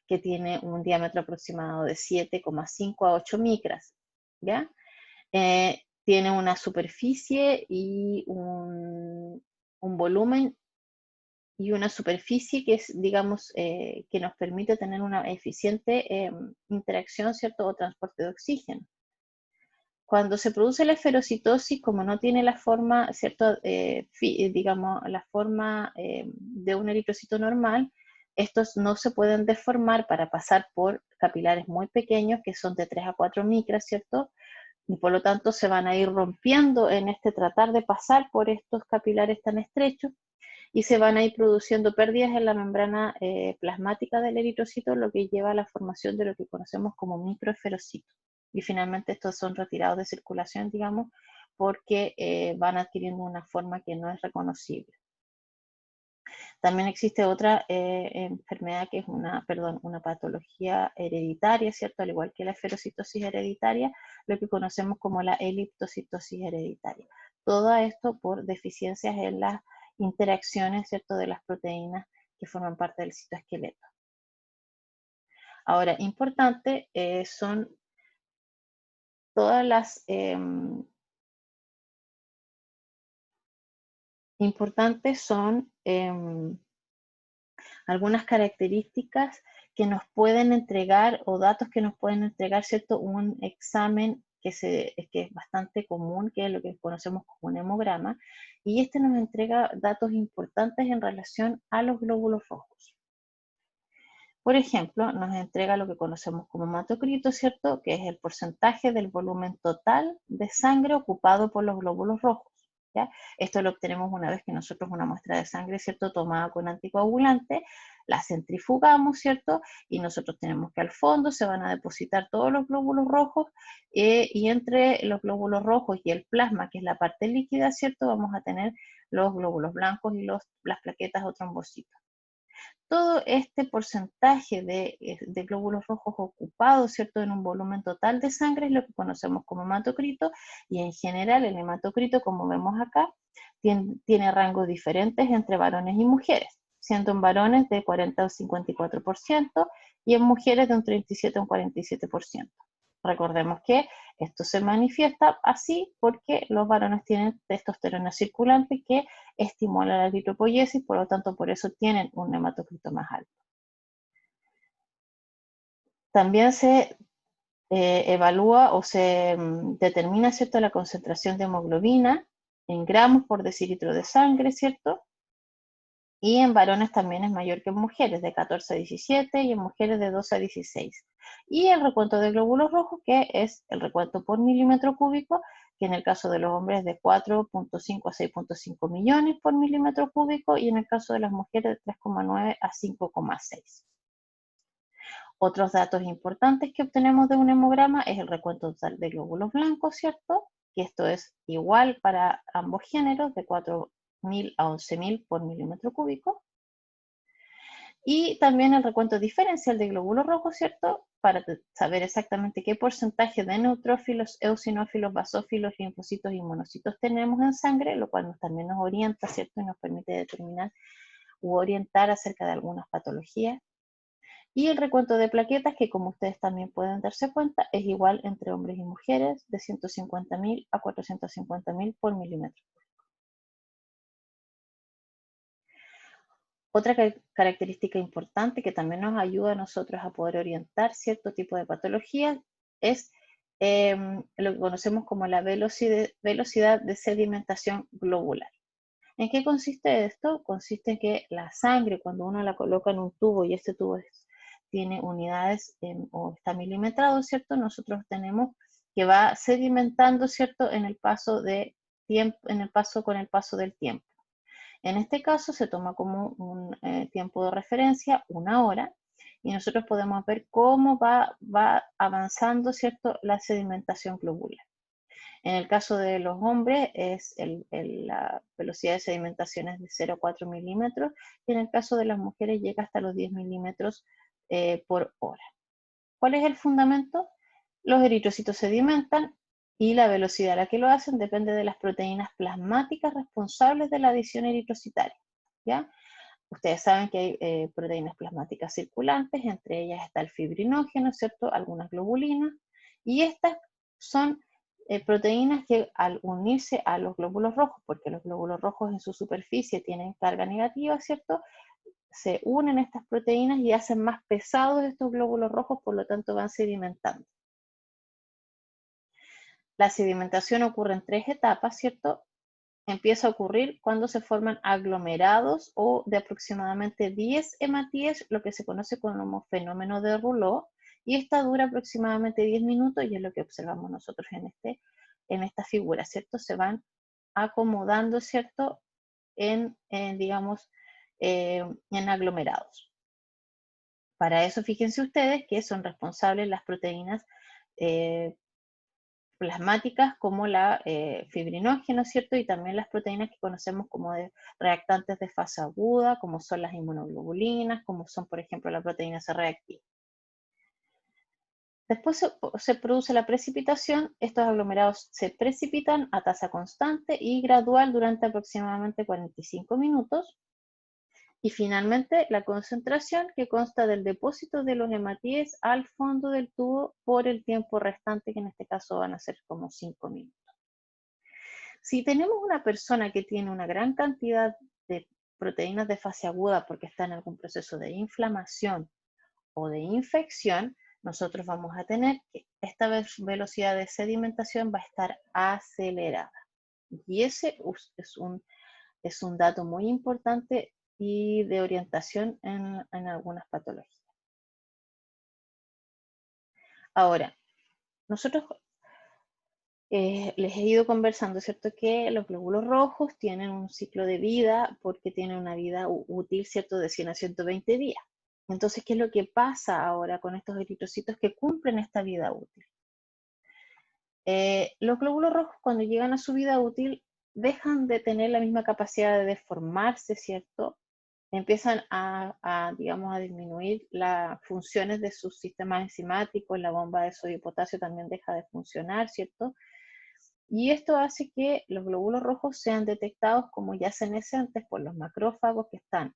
que tiene un diámetro aproximado de 7,5 a 8 micras, ¿ya? Tiene una superficie y un volumen y una superficie que es, digamos, que nos permite tener una eficiente interacción, ¿cierto?, o transporte de oxígeno. Cuando se produce la esferocitosis, como no tiene la forma, ¿cierto?, digamos, la forma de un eritrocito normal, estos no se pueden deformar para pasar por capilares muy pequeños, que son de 3 a 4 micras, ¿cierto? Y por lo tanto se van a ir rompiendo en este tratar de pasar por estos capilares tan estrechos, y se van a ir produciendo pérdidas en la membrana plasmática del eritrocito, lo que lleva a la formación de lo que conocemos como microesferocitos. Y finalmente estos son retirados de circulación, digamos, porque van adquiriendo una forma que no es reconocible. También existe otra enfermedad que es una patología hereditaria, ¿cierto? Al igual que la esferocitosis hereditaria, lo que conocemos como la eliptocitosis hereditaria. Todo esto por deficiencias en las interacciones, ¿cierto?, de las proteínas que forman parte del citoesqueleto. Ahora, son todas las importantes son algunas características que nos pueden entregar o datos que nos pueden entregar, ¿cierto? Un examen que es bastante común, que es lo que conocemos como un hemograma, y este nos entrega datos importantes en relación a los glóbulos rojos. Por ejemplo, nos entrega lo que conocemos como hematocrito, ¿cierto? Que es el porcentaje del volumen total de sangre ocupado por los glóbulos rojos, ¿ya? Esto lo obtenemos una vez que nosotros una muestra de sangre, ¿cierto? Tomada con anticoagulante, la centrifugamos, ¿cierto? Y nosotros tenemos que al fondo se van a depositar todos los glóbulos rojos y entre los glóbulos rojos y el plasma, que es la parte líquida, ¿cierto? Vamos a tener los glóbulos blancos y las plaquetas o trombocitos. Todo este porcentaje de glóbulos rojos ocupados, ¿cierto?, en un volumen total de sangre es lo que conocemos como hematocrito, y en general el hematocrito, como vemos acá, tiene rangos diferentes entre varones y mujeres, siendo en varones de 40 al 54% y en mujeres de un 37 a un 47%. Recordemos que esto se manifiesta así porque los varones tienen testosterona circulante que estimula la eritropoyesis, por lo tanto por eso tienen un hematocrito más alto. También se evalúa o se determina, ¿cierto?, la concentración de hemoglobina en gramos por decilitro de sangre, ¿cierto? Y en varones también es mayor que en mujeres, de 14 a 17, y en mujeres de 12 a 16. Y el recuento de glóbulos rojos, que es el recuento por milímetro cúbico, que en el caso de los hombres es de 4.5 a 6.5 millones por milímetro cúbico, y en el caso de las mujeres de 3,9 a 5,6. Otros datos importantes que obtenemos de un hemograma es el recuento total de glóbulos blancos, ¿cierto? Que esto es igual para ambos géneros, de 4.000 a 11.000 por milímetro cúbico. Y también el recuento diferencial de glóbulos rojos, ¿cierto? Para saber exactamente qué porcentaje de neutrófilos, eosinófilos, basófilos, linfocitos y monocitos tenemos en sangre, lo cual también nos orienta, ¿cierto? Y nos permite determinar u orientar acerca de algunas patologías. Y el recuento de plaquetas, que como ustedes también pueden darse cuenta, es igual entre hombres y mujeres, de 150.000 a 450.000 por milímetro. Otra característica importante que también nos ayuda a nosotros a poder orientar cierto tipo de patologías es lo que conocemos como la velocidad de sedimentación globular. ¿En qué consiste esto? Consiste en que la sangre, cuando uno la coloca en un tubo y este tubo tiene unidades o está milimetrado, ¿cierto? Nosotros tenemos que va sedimentando, ¿cierto? En el paso de tiempo, con el paso del tiempo. En este caso se toma como un tiempo de referencia, 1 hora, y nosotros podemos ver cómo va avanzando, ¿cierto?, la sedimentación globular. En el caso de los hombres, la velocidad de sedimentación es de 0,4 milímetros, y en el caso de las mujeres llega hasta los 10 milímetros por hora. ¿Cuál es el fundamento? Los eritrocitos sedimentan y la velocidad a la que lo hacen depende de las proteínas plasmáticas responsables de la adición eritrocitaria, ¿ya? Ustedes saben que hay proteínas plasmáticas circulantes, entre ellas está el fibrinógeno, ¿cierto? Algunas globulinas, y estas son proteínas que al unirse a los glóbulos rojos, porque los glóbulos rojos en su superficie tienen carga negativa, ¿cierto?, se unen estas proteínas y hacen más pesados estos glóbulos rojos, por lo tanto van sedimentando. La sedimentación ocurre en 3 etapas, ¿cierto? Empieza a ocurrir cuando se forman aglomerados o de aproximadamente 10 hematíes, lo que se conoce como fenómeno de Rouleau, y esta dura aproximadamente 10 minutos y es lo que observamos nosotros en esta figura, ¿cierto? Se van acomodando, ¿cierto? Digamos, en aglomerados. Para eso, fíjense ustedes que son responsables las proteínas eh, plasmáticas como la fibrinógeno, ¿cierto? Y también las proteínas que conocemos como de reactantes de fase aguda, como son las inmunoglobulinas, como son, por ejemplo, la proteína C reactiva. Después se produce la precipitación. Estos aglomerados se precipitan a tasa constante y gradual durante aproximadamente 45 minutos. Y finalmente, la concentración, que consta del depósito de los hematíes al fondo del tubo por el tiempo restante, que en este caso van a ser como 5 minutos. Si tenemos una persona que tiene una gran cantidad de proteínas de fase aguda porque está en algún proceso de inflamación o de infección, nosotros vamos a tener que esta velocidad de sedimentación va a estar acelerada. Y ese es un dato muy importante y de orientación en algunas patologías. Ahora, nosotros les he ido conversando, ¿cierto? Que los glóbulos rojos tienen un ciclo de vida porque tienen una vida útil, ¿cierto? De 100 a 120 días. Entonces, ¿qué es lo que pasa ahora con estos eritrocitos que cumplen esta vida útil? Los glóbulos rojos, cuando llegan a su vida útil, dejan de tener la misma capacidad de deformarse, ¿cierto? Empiezan digamos, a disminuir las funciones de sus sistemas enzimáticos, la bomba de sodio y potasio también deja de funcionar, ¿cierto? Y esto hace que los glóbulos rojos sean detectados como ya senescentes por los macrófagos que están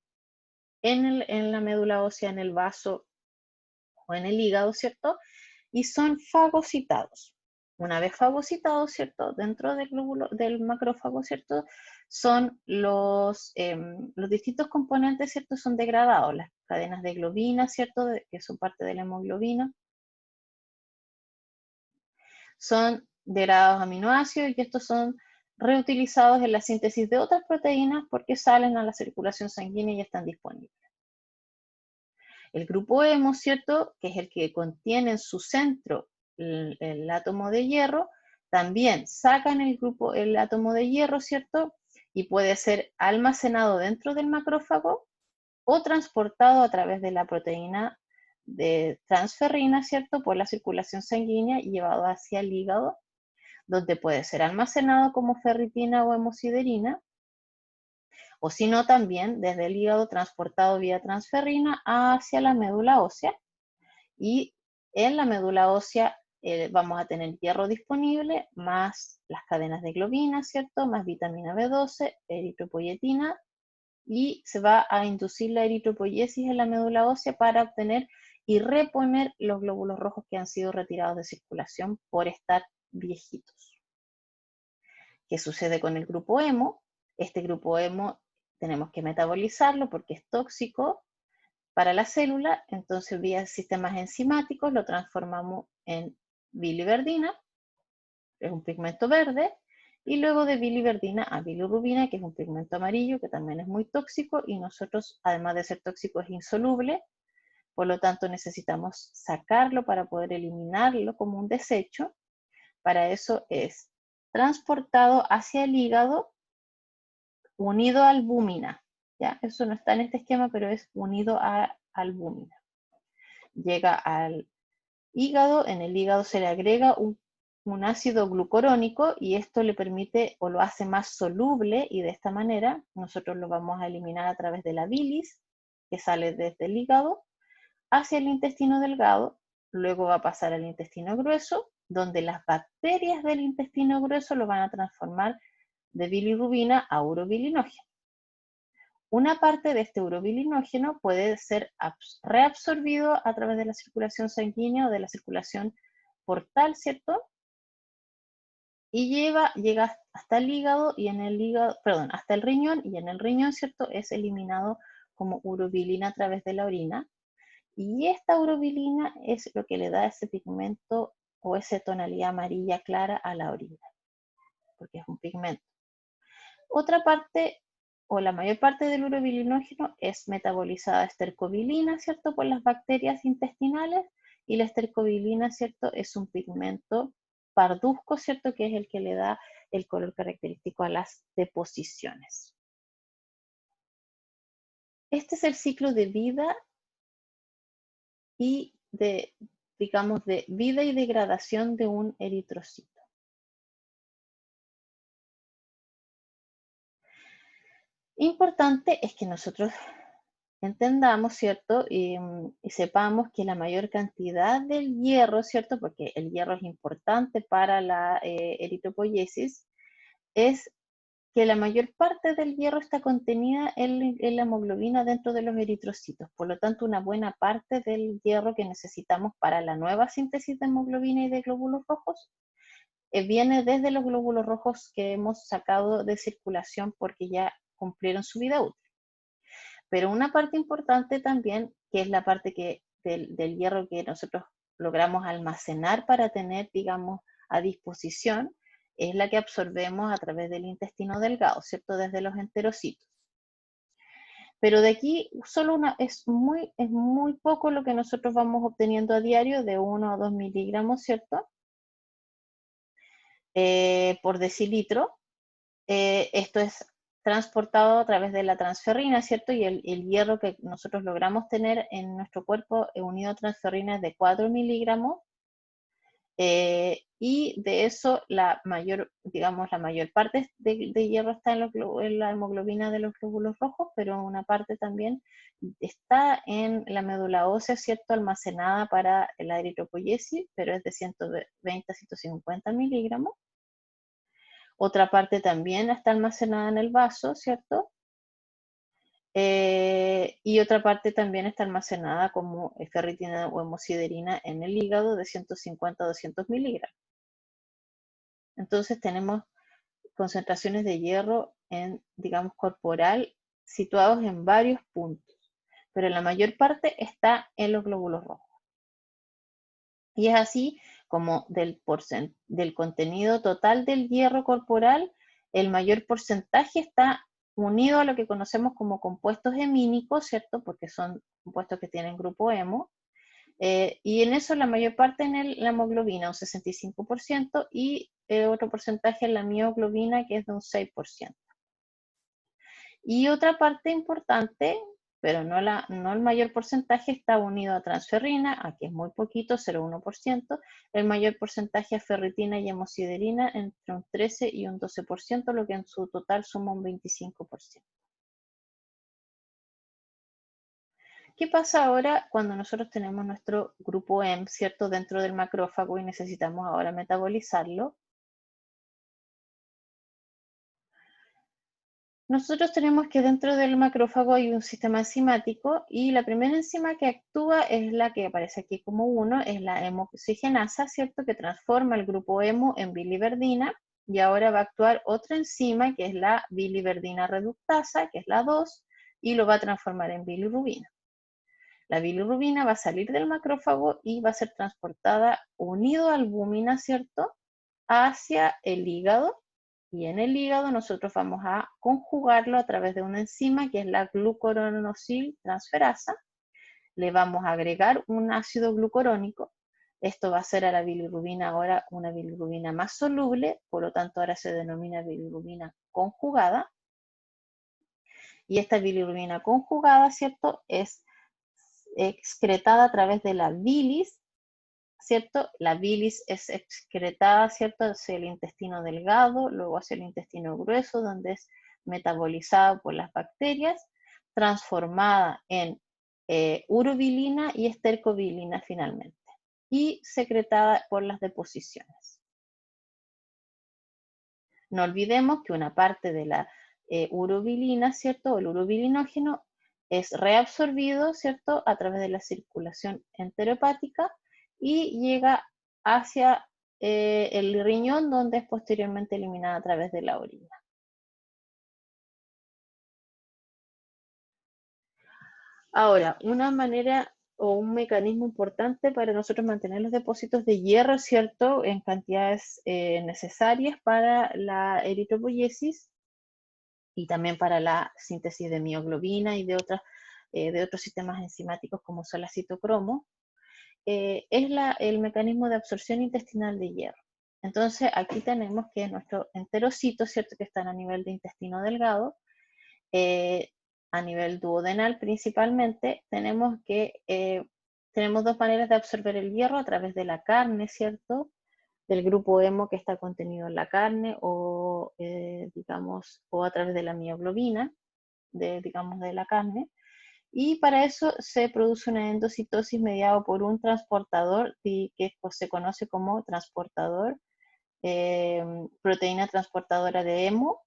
en la médula ósea, en el vaso o en el hígado, ¿cierto? Y son fagocitados. Una vez fagocitados, ¿cierto? Dentro del macrófago, ¿cierto? Son los distintos componentes, ¿cierto? Son degradados. Las cadenas de globina, ¿cierto? Que son parte de la hemoglobina. Son degradados aminoácidos y estos son reutilizados en la síntesis de otras proteínas porque salen a la circulación sanguínea y están disponibles. El grupo hemo, ¿cierto? Que es el que contiene en su centro el átomo de hierro, también sacan el átomo de hierro, ¿cierto? Y puede ser almacenado dentro del macrófago o transportado a través de la proteína de transferrina, ¿cierto? Por la circulación sanguínea y llevado hacia el hígado, donde puede ser almacenado como ferritina o hemosiderina, o si no también desde el hígado transportado vía transferrina hacia la médula ósea, y en la médula ósea vamos a tener hierro disponible, más las cadenas de globina, ¿cierto? Más vitamina B12, eritropoyetina, y se va a inducir la eritropoyesis en la médula ósea para obtener y reponer los glóbulos rojos que han sido retirados de circulación por estar viejitos. ¿Qué sucede con el grupo hemo? Este grupo hemo tenemos que metabolizarlo porque es tóxico para la célula, entonces vía sistemas enzimáticos lo transformamos en biliverdina, es un pigmento verde, y luego de biliverdina a bilirrubina, que es un pigmento amarillo, que también es muy tóxico, y nosotros, además de ser tóxico, es insoluble, por lo tanto necesitamos sacarlo para poder eliminarlo como un desecho. Para eso es transportado hacia el hígado unido a albúmina. ¿Ya? Eso no está en este esquema, pero es unido a albúmina. Llega al hígado, en el hígado se le agrega un ácido glucurónico y esto le permite o lo hace más soluble, y de esta manera nosotros lo vamos a eliminar a través de la bilis que sale desde el hígado hacia el intestino delgado, luego va a pasar al intestino grueso, donde las bacterias del intestino grueso lo van a transformar de bilirrubina a urobilinógeno. Una parte de este urobilinógeno puede ser reabsorbido a través de la circulación sanguínea o de la circulación portal, ¿cierto? Y llega hasta el hígado y en el hígado, perdón, hasta el riñón, y en el riñón, ¿cierto? Es eliminado como urobilina a través de la orina. Y esta urobilina es lo que le da ese pigmento o esa tonalidad amarilla clara a la orina, porque es un pigmento. Otra parte, o la mayor parte del urobilinógeno es metabolizada a estercobilina, ¿cierto? Por las bacterias intestinales, y la estercobilina, ¿cierto? Es un pigmento parduzco, ¿cierto? Que es el que le da el color característico a las deposiciones. Este es el ciclo de vida y digamos, de vida y degradación de un eritrocito. Importante es que nosotros entendamos, ¿cierto? Y sepamos que la mayor cantidad del hierro, ¿cierto? Porque el hierro es importante para la eritropoyesis, es que la mayor parte del hierro está contenida en la hemoglobina dentro de los eritrocitos. Por lo tanto, una buena parte del hierro que necesitamos para la nueva síntesis de hemoglobina y de glóbulos rojos viene desde los glóbulos rojos que hemos sacado de circulación porque ya cumplieron su vida útil. Pero una parte importante también, que es la parte que del hierro que nosotros logramos almacenar para tener, digamos, a disposición, es la que absorbemos a través del intestino delgado, ¿cierto? Desde los enterocitos. Pero de aquí solo es muy poco lo que nosotros vamos obteniendo a diario, de 1 a 2 miligramos, ¿cierto? Por decilitro. Esto es transportado a través de la transferrina, ¿cierto? Y el hierro que nosotros logramos tener en nuestro cuerpo unido a transferrina es de 4 miligramos. Y de eso digamos, la mayor parte de hierro está en la hemoglobina de los glóbulos rojos, pero una parte también está en la médula ósea, ¿cierto? Almacenada para la eritropoyesis, pero es de 120 a 150 miligramos. Otra parte también está almacenada en el vaso, ¿cierto? Y otra parte también está almacenada como ferritina o hemosiderina en el hígado de 150 a 200 miligramos. Entonces tenemos concentraciones de hierro digamos, corporal situados en varios puntos, pero la mayor parte está en los glóbulos rojos. Y es así como del contenido total del hierro corporal, el mayor porcentaje está unido a lo que conocemos como compuestos hemínicos, ¿cierto? Porque son compuestos que tienen grupo hemo. Y en eso la mayor parte en la hemoglobina, un 65%, y otro porcentaje en la mioglobina, que es de un 6%. Y otra parte importante, pero no el mayor porcentaje, está unido a transferrina, aquí es muy poquito, 0,1%, el mayor porcentaje a ferritina y hemosiderina entre un 13 y un 12%, lo que en su total suma un 25%. ¿Qué pasa ahora cuando nosotros tenemos nuestro grupo M, ¿cierto?, dentro del macrófago y necesitamos ahora metabolizarlo? Nosotros tenemos que dentro del macrófago hay un sistema enzimático y la primera enzima que actúa es la que aparece aquí como 1, es la hemoxigenasa, ¿cierto?, que transforma el grupo hemo en biliverdina, y ahora va a actuar otra enzima que es la biliverdina reductasa, que es la 2, y lo va a transformar en bilirrubina. La bilirrubina va a salir del macrófago y va a ser transportada unido a albúmina, ¿cierto?, hacia el hígado, y en el hígado nosotros vamos a conjugarlo a través de una enzima que es la glucuronilosil transferasa. Le vamos a agregar un ácido glucurónico. Esto va a hacer a la bilirrubina ahora una bilirrubina más soluble, por lo tanto ahora se denomina bilirrubina conjugada. Y esta bilirrubina conjugada, ¿cierto?, es excretada a través de la bilis, ¿cierto? La bilis es excretada, ¿cierto?, hacia el intestino delgado, luego hacia el intestino grueso, donde es metabolizada por las bacterias, transformada en urobilina y estercobilina finalmente, y secretada por las deposiciones. No olvidemos que una parte de la urobilina, ¿cierto?, o el urobilinógeno, es reabsorbido, ¿cierto?, a través de la circulación enterohepática y llega hacia el riñón, donde es posteriormente eliminada a través de la orina. Ahora, una manera o un mecanismo importante para nosotros mantener los depósitos de hierro, ¿cierto?, en cantidades necesarias para la eritropoyesis y también para la síntesis de mioglobina y de otros sistemas enzimáticos como son las citocromo, es el mecanismo de absorción intestinal de hierro. Entonces, aquí tenemos que nuestro enterocito, ¿cierto?, que están a nivel de intestino delgado, a nivel duodenal principalmente, tenemos dos maneras de absorber el hierro: a través de la carne, ¿cierto?, del grupo hemo que está contenido en la carne, o digamos, o a través de la mioglobina, digamos, de la carne. Y para eso se produce una endocitosis mediado por un transportador que pues, se conoce como transportador, proteína transportadora de hemo,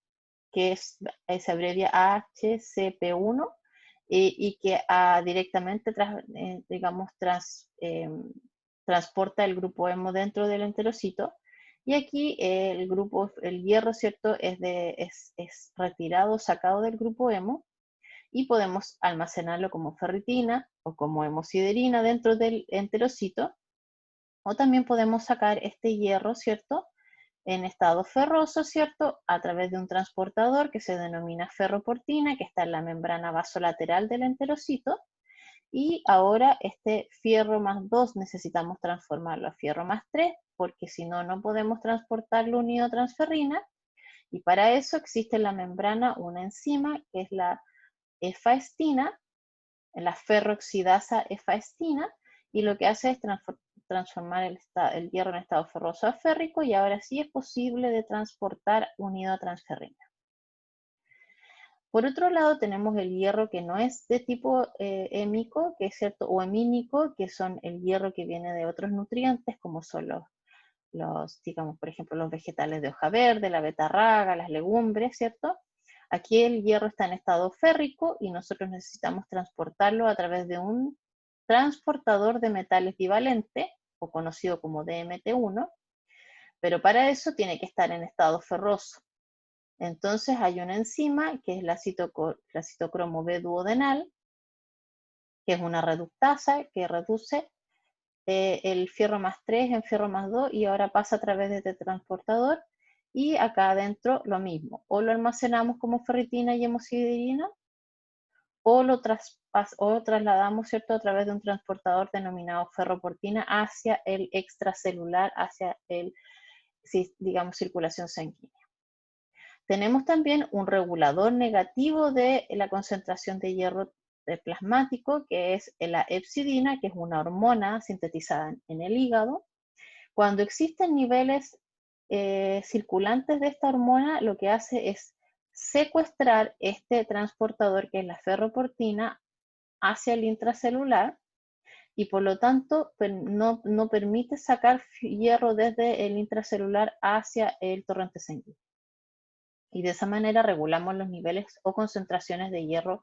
que se abrevia HCP1, y que directamente digamos, transporta el grupo hemo dentro del enterocito. Y aquí el hierro, ¿cierto?, es retirado, sacado del grupo hemo, y podemos almacenarlo como ferritina o como hemosiderina dentro del enterocito, o también podemos sacar este hierro, ¿cierto?, en estado ferroso, ¿cierto?, a través de un transportador que se denomina ferroportina, que está en la membrana vasolateral del enterocito, y ahora este fierro más 2 necesitamos transformarlo a fierro más 3, porque si no, no podemos transportarlo unido a transferrina, y para eso existe en la membrana una enzima que es la efaestina, la ferrooxidasa efaestina, y lo que hace es transformar el hierro en estado ferroso a férrico, y ahora sí es posible de transportar unido a transferrina. Por otro lado, tenemos el hierro que no es de tipo hémico, que es cierto, o hemínico, que son el hierro que viene de otros nutrientes, como son digamos, por ejemplo, los vegetales de hoja verde, la betarraga, las legumbres, ¿cierto? Aquí el hierro está en estado férrico y nosotros necesitamos transportarlo a través de un transportador de metales bivalente, o conocido como DMT1, pero para eso tiene que estar en estado ferroso. Entonces hay una enzima que es la citocromo B duodenal, que es una reductasa que reduce el fierro más 3 en fierro más 2 y ahora pasa a través de este transportador, y acá adentro lo mismo, o lo almacenamos como ferritina y hemosiderina, o lo trasladamos, ¿cierto?, a través de un transportador denominado ferroportina hacia el extracelular, hacia el, digamos, circulación sanguínea. Tenemos también un regulador negativo de la concentración de hierro plasmático, que es la hepcidina, que es una hormona sintetizada en el hígado. Cuando existen niveles circulantes de esta hormona, lo que hace es secuestrar este transportador, que es la ferroportina, hacia el intracelular, y por lo tanto no permite sacar hierro desde el intracelular hacia el torrente sanguíneo. Y de esa manera regulamos los niveles o concentraciones de hierro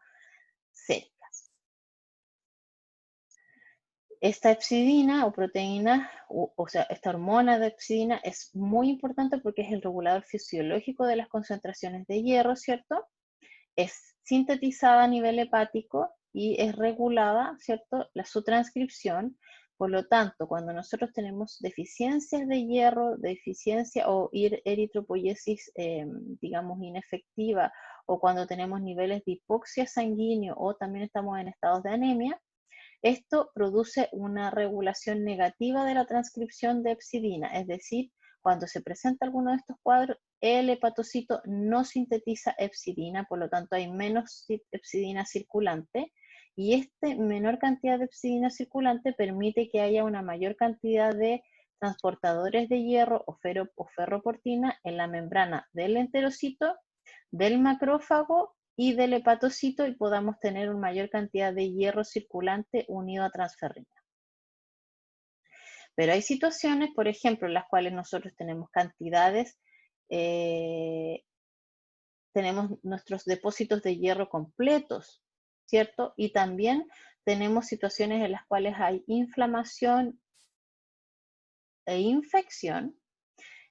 séricas. Esta hepcidina o proteína, o sea, esta hormona de hepcidina es muy importante porque es el regulador fisiológico de las concentraciones de hierro, ¿cierto? Es sintetizada a nivel hepático y es regulada, ¿cierto?, su transcripción. Por lo tanto, cuando nosotros tenemos deficiencias de hierro, deficiencia o eritropoiesis, digamos, inefectiva, o cuando tenemos niveles de hipoxia sanguíneo o también estamos en estados de anemia, esto produce una regulación negativa de la transcripción de hepcidina, es decir, cuando se presenta alguno de estos cuadros, el hepatocito no sintetiza hepcidina, por lo tanto hay menos hepcidina circulante, y esta menor cantidad de hepcidina circulante permite que haya una mayor cantidad de transportadores de hierro o ferroportina en la membrana del enterocito, del macrófago y del hepatocito, y podamos tener una mayor cantidad de hierro circulante unido a transferrina. Pero hay situaciones, por ejemplo, en las cuales nosotros tenemos cantidades, tenemos nuestros depósitos de hierro completos, ¿cierto? Y también tenemos situaciones en las cuales hay inflamación e infección,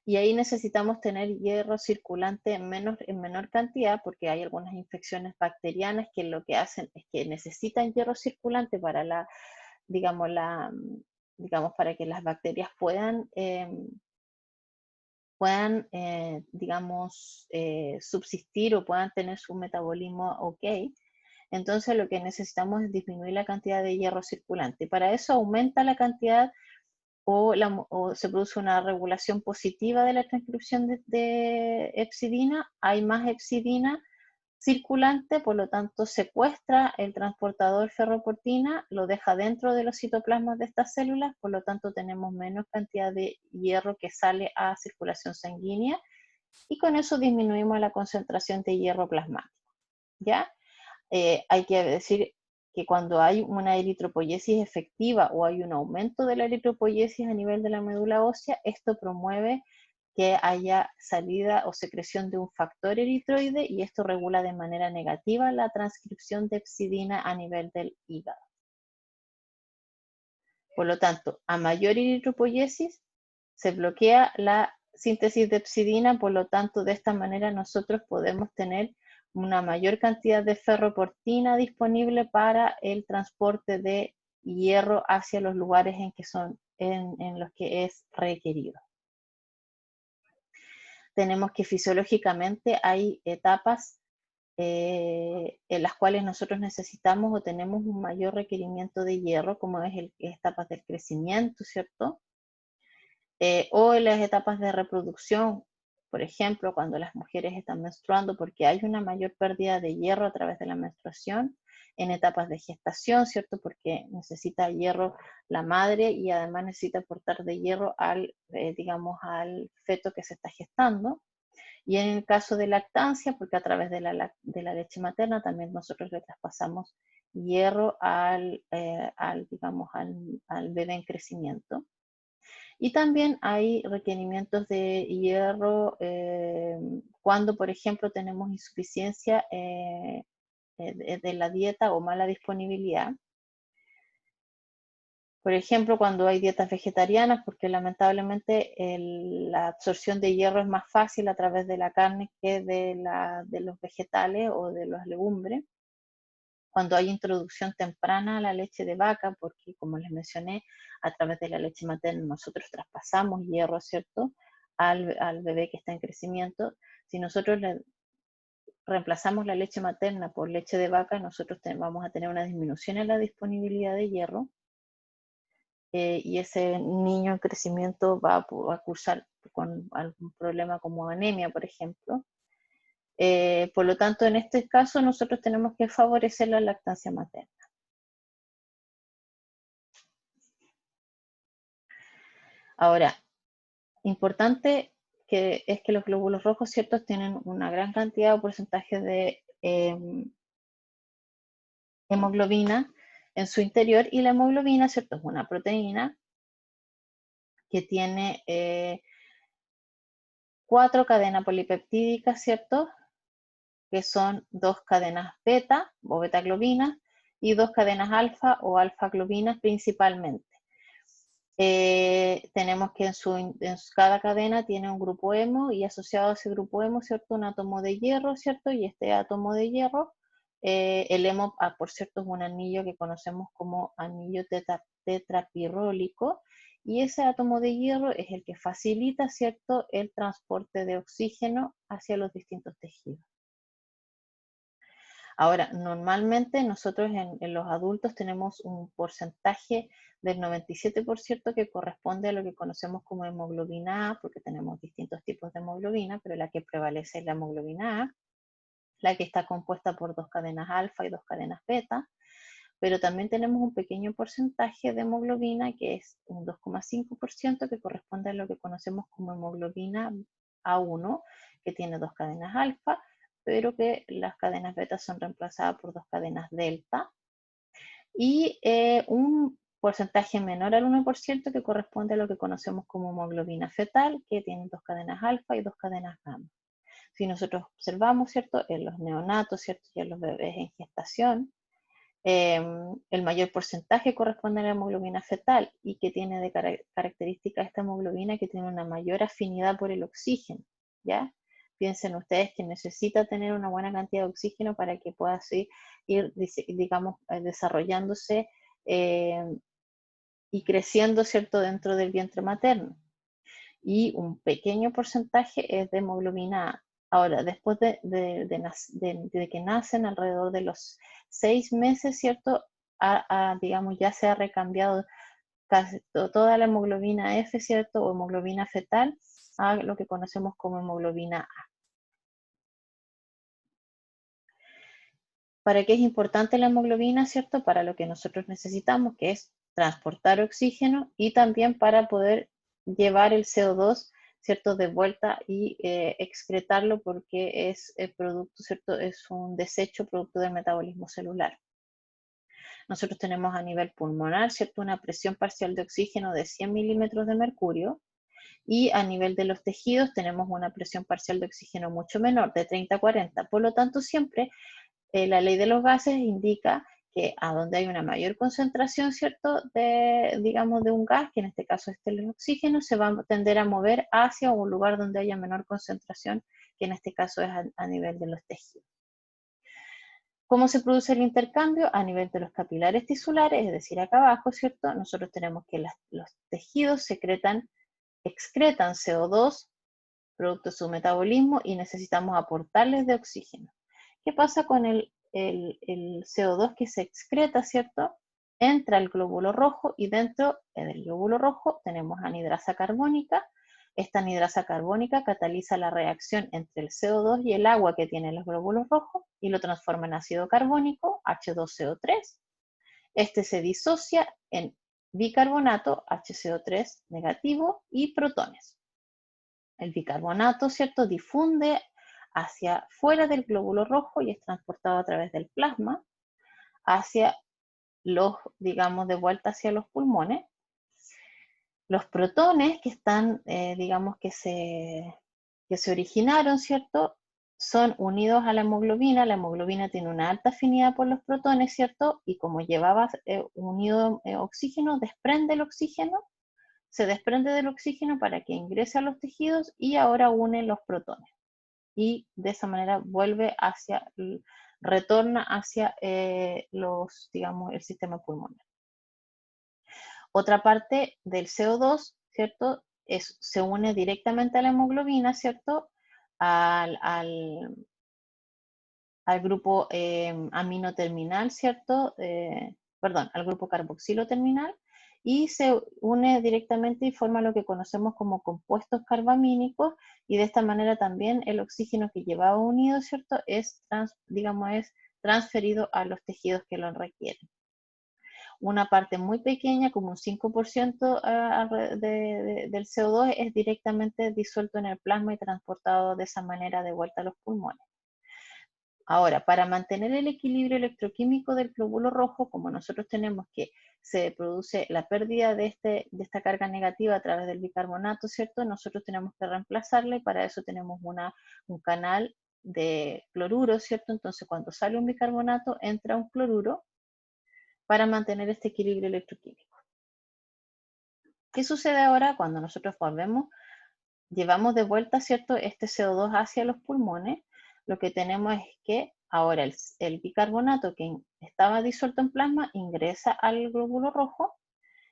y ahí necesitamos tener hierro circulante en menor cantidad, porque hay algunas infecciones bacterianas que lo que hacen es que necesitan hierro circulante para digamos, para que las bacterias puedan digamos, subsistir o puedan tener su metabolismo ok. Entonces lo que necesitamos es disminuir la cantidad de hierro circulante. Para eso aumenta la cantidad o se produce una regulación positiva de la transcripción de hepcidina, hay más hepcidina circulante, por lo tanto secuestra el transportador ferroportina, lo deja dentro de los citoplasmas de estas células, por lo tanto tenemos menos cantidad de hierro que sale a circulación sanguínea, y con eso disminuimos la concentración de hierro plasmático, ¿ya? Hay que decir que cuando hay una eritropoiesis efectiva o hay un aumento de la eritropoiesis a nivel de la médula ósea, esto promueve que haya salida o secreción de un factor eritroide, y esto regula de manera negativa la transcripción de hepcidina a nivel del hígado. Por lo tanto, a mayor eritropoiesis se bloquea la síntesis de hepcidina, por lo tanto, de esta manera nosotros podemos tener una mayor cantidad de ferroportina disponible para el transporte de hierro hacia los lugares en los que es requerido. Tenemos que fisiológicamente hay etapas en las cuales nosotros necesitamos o tenemos un mayor requerimiento de hierro, como es etapas del crecimiento, ¿cierto? O en las etapas de reproducción, por ejemplo, cuando las mujeres están menstruando, porque hay una mayor pérdida de hierro a través de la menstruación, en etapas de gestación, ¿cierto? Porque necesita hierro la madre y además necesita aportar de hierro digamos, al feto que se está gestando. Y en el caso de lactancia, porque a través de la leche materna también nosotros le traspasamos hierro digamos, al bebé en crecimiento. Y también hay requerimientos de hierro cuando, por ejemplo, tenemos insuficiencia de la dieta o mala disponibilidad. Por ejemplo, cuando hay dietas vegetarianas, porque lamentablemente la absorción de hierro es más fácil a través de la carne que de los vegetales o de las legumbres. Cuando hay introducción temprana a la leche de vaca, porque como les mencioné, a través de la leche materna nosotros traspasamos hierro, ¿cierto? Al bebé que está en crecimiento. Si nosotros le reemplazamos la leche materna por leche de vaca, nosotros vamos a tener una disminución en la disponibilidad de hierro. Y ese niño en crecimiento va a cursar con algún problema como anemia, por ejemplo. Por lo tanto, en este caso, nosotros tenemos que favorecer la lactancia materna. Ahora, importante es que los glóbulos rojos, ¿cierto?, tienen una gran cantidad o porcentaje de hemoglobina en su interior, y la hemoglobina, ¿cierto?, es una proteína que tiene 4 cadenas polipeptídicas, ¿cierto?, que son 2 cadenas beta o beta-globinas y 2 cadenas alfa o alfa-globinas principalmente. Tenemos que cada cadena tiene un grupo hemo, y asociado a ese grupo hemo, ¿cierto?, un átomo de hierro, ¿cierto? Y este átomo de hierro, el hemo, por cierto, es un anillo que conocemos como anillo tetrapirrólico, y ese átomo de hierro es el que facilita, ¿cierto?, el transporte de oxígeno hacia los distintos tejidos. Ahora, normalmente nosotros en los adultos tenemos un porcentaje del 97% que corresponde a lo que conocemos como hemoglobina A, porque tenemos distintos tipos de hemoglobina, pero la que prevalece es la hemoglobina A, la que está compuesta por 2 cadenas alfa y 2 cadenas beta, pero también tenemos un pequeño porcentaje de hemoglobina, que es un 2,5%, que corresponde a lo que conocemos como hemoglobina A1, que tiene 2 cadenas alfa, pero que las cadenas beta son reemplazadas por 2 cadenas delta, y un porcentaje menor al 1% que corresponde a lo que conocemos como hemoglobina fetal, que tiene 2 cadenas alfa y 2 cadenas gamma. Si nosotros observamos, ¿cierto?, en los neonatos, ¿cierto?, y en los bebés en gestación, el mayor porcentaje corresponde a la hemoglobina fetal, y que tiene de característica esta hemoglobina que tiene una mayor afinidad por el oxígeno, ¿ya? Piensen ustedes que necesita tener una buena cantidad de oxígeno para que pueda así ir, digamos, desarrollándose y creciendo, ¿cierto?, dentro del vientre materno. Y un pequeño porcentaje es de hemoglobina A. Ahora, después de que nacen, alrededor de los 6 meses, ¿cierto?, digamos, ya se ha recambiado casi toda la hemoglobina F, ¿cierto?, o hemoglobina fetal, a lo que conocemos como hemoglobina A. ¿Para qué es importante la hemoglobina, cierto? Para lo que nosotros necesitamos, que es transportar oxígeno, y también para poder llevar el CO2, ¿cierto?, de vuelta y excretarlo, porque es el producto, ¿cierto?, es un desecho producto del metabolismo celular. Nosotros tenemos a nivel pulmonar, ¿cierto?, una presión parcial de oxígeno de 100 milímetros de mercurio, y a nivel de los tejidos tenemos una presión parcial de oxígeno mucho menor, de 30 a 40. Por lo tanto, siempre la ley de los gases indica que a donde hay una mayor concentración, ¿cierto?, digamos, de un gas, que en este caso es el oxígeno, se va a tender a mover hacia un lugar donde haya menor concentración, que en este caso es a nivel de los tejidos. ¿Cómo se produce el intercambio? A nivel de los capilares tisulares, es decir, acá abajo, ¿cierto? Nosotros tenemos que los tejidos excretan CO2, producto de su metabolismo, y necesitamos aportarles de oxígeno. ¿Qué pasa con el CO2 que se excreta, ¿cierto? Entra el glóbulo rojo y dentro del glóbulo rojo tenemos anhidrasa carbónica. Esta anhidrasa carbónica cataliza la reacción entre el CO2 y el agua que tienen los glóbulos rojos y lo transforma en ácido carbónico, H2CO3. Este se disocia en bicarbonato, HCO3 negativo, y protones. El bicarbonato, ¿cierto?, difunde hacia fuera del glóbulo rojo y es transportado a través del plasma hacia digamos, de vuelta hacia los pulmones. Los protones que están, digamos, que se originaron, ¿cierto?, son unidos a la hemoglobina. La hemoglobina tiene una alta afinidad por los protones, ¿cierto? Y como llevaba unido oxígeno, se desprende del oxígeno para que ingrese a los tejidos y ahora une los protones. Y de esa manera retorna hacia digamos, el sistema pulmonar. Otra parte del CO2, ¿cierto? Se une directamente a la hemoglobina, ¿cierto? Al grupo amino terminal, ¿cierto? Perdón, al grupo carboxilo terminal, y se une directamente y forma lo que conocemos como compuestos carbamínicos, y de esta manera también el oxígeno que llevaba unido, ¿cierto?, digamos, es transferido a los tejidos que lo requieren. Una parte muy pequeña, como un 5% del CO2, es directamente disuelto en el plasma y transportado de esa manera de vuelta a los pulmones. Ahora, para mantener el equilibrio electroquímico del glóbulo rojo, como nosotros tenemos que se produce la pérdida de esta carga negativa a través del bicarbonato, ¿cierto? Nosotros tenemos que reemplazarla y para eso tenemos un canal de cloruro, ¿cierto? Entonces, cuando sale un bicarbonato, entra un cloruro para mantener este equilibrio electroquímico. ¿Qué sucede ahora cuando nosotros llevamos de vuelta, ¿cierto?, este CO2 hacia los pulmones? Lo que tenemos es que ahora el bicarbonato que estaba disuelto en plasma ingresa al glóbulo rojo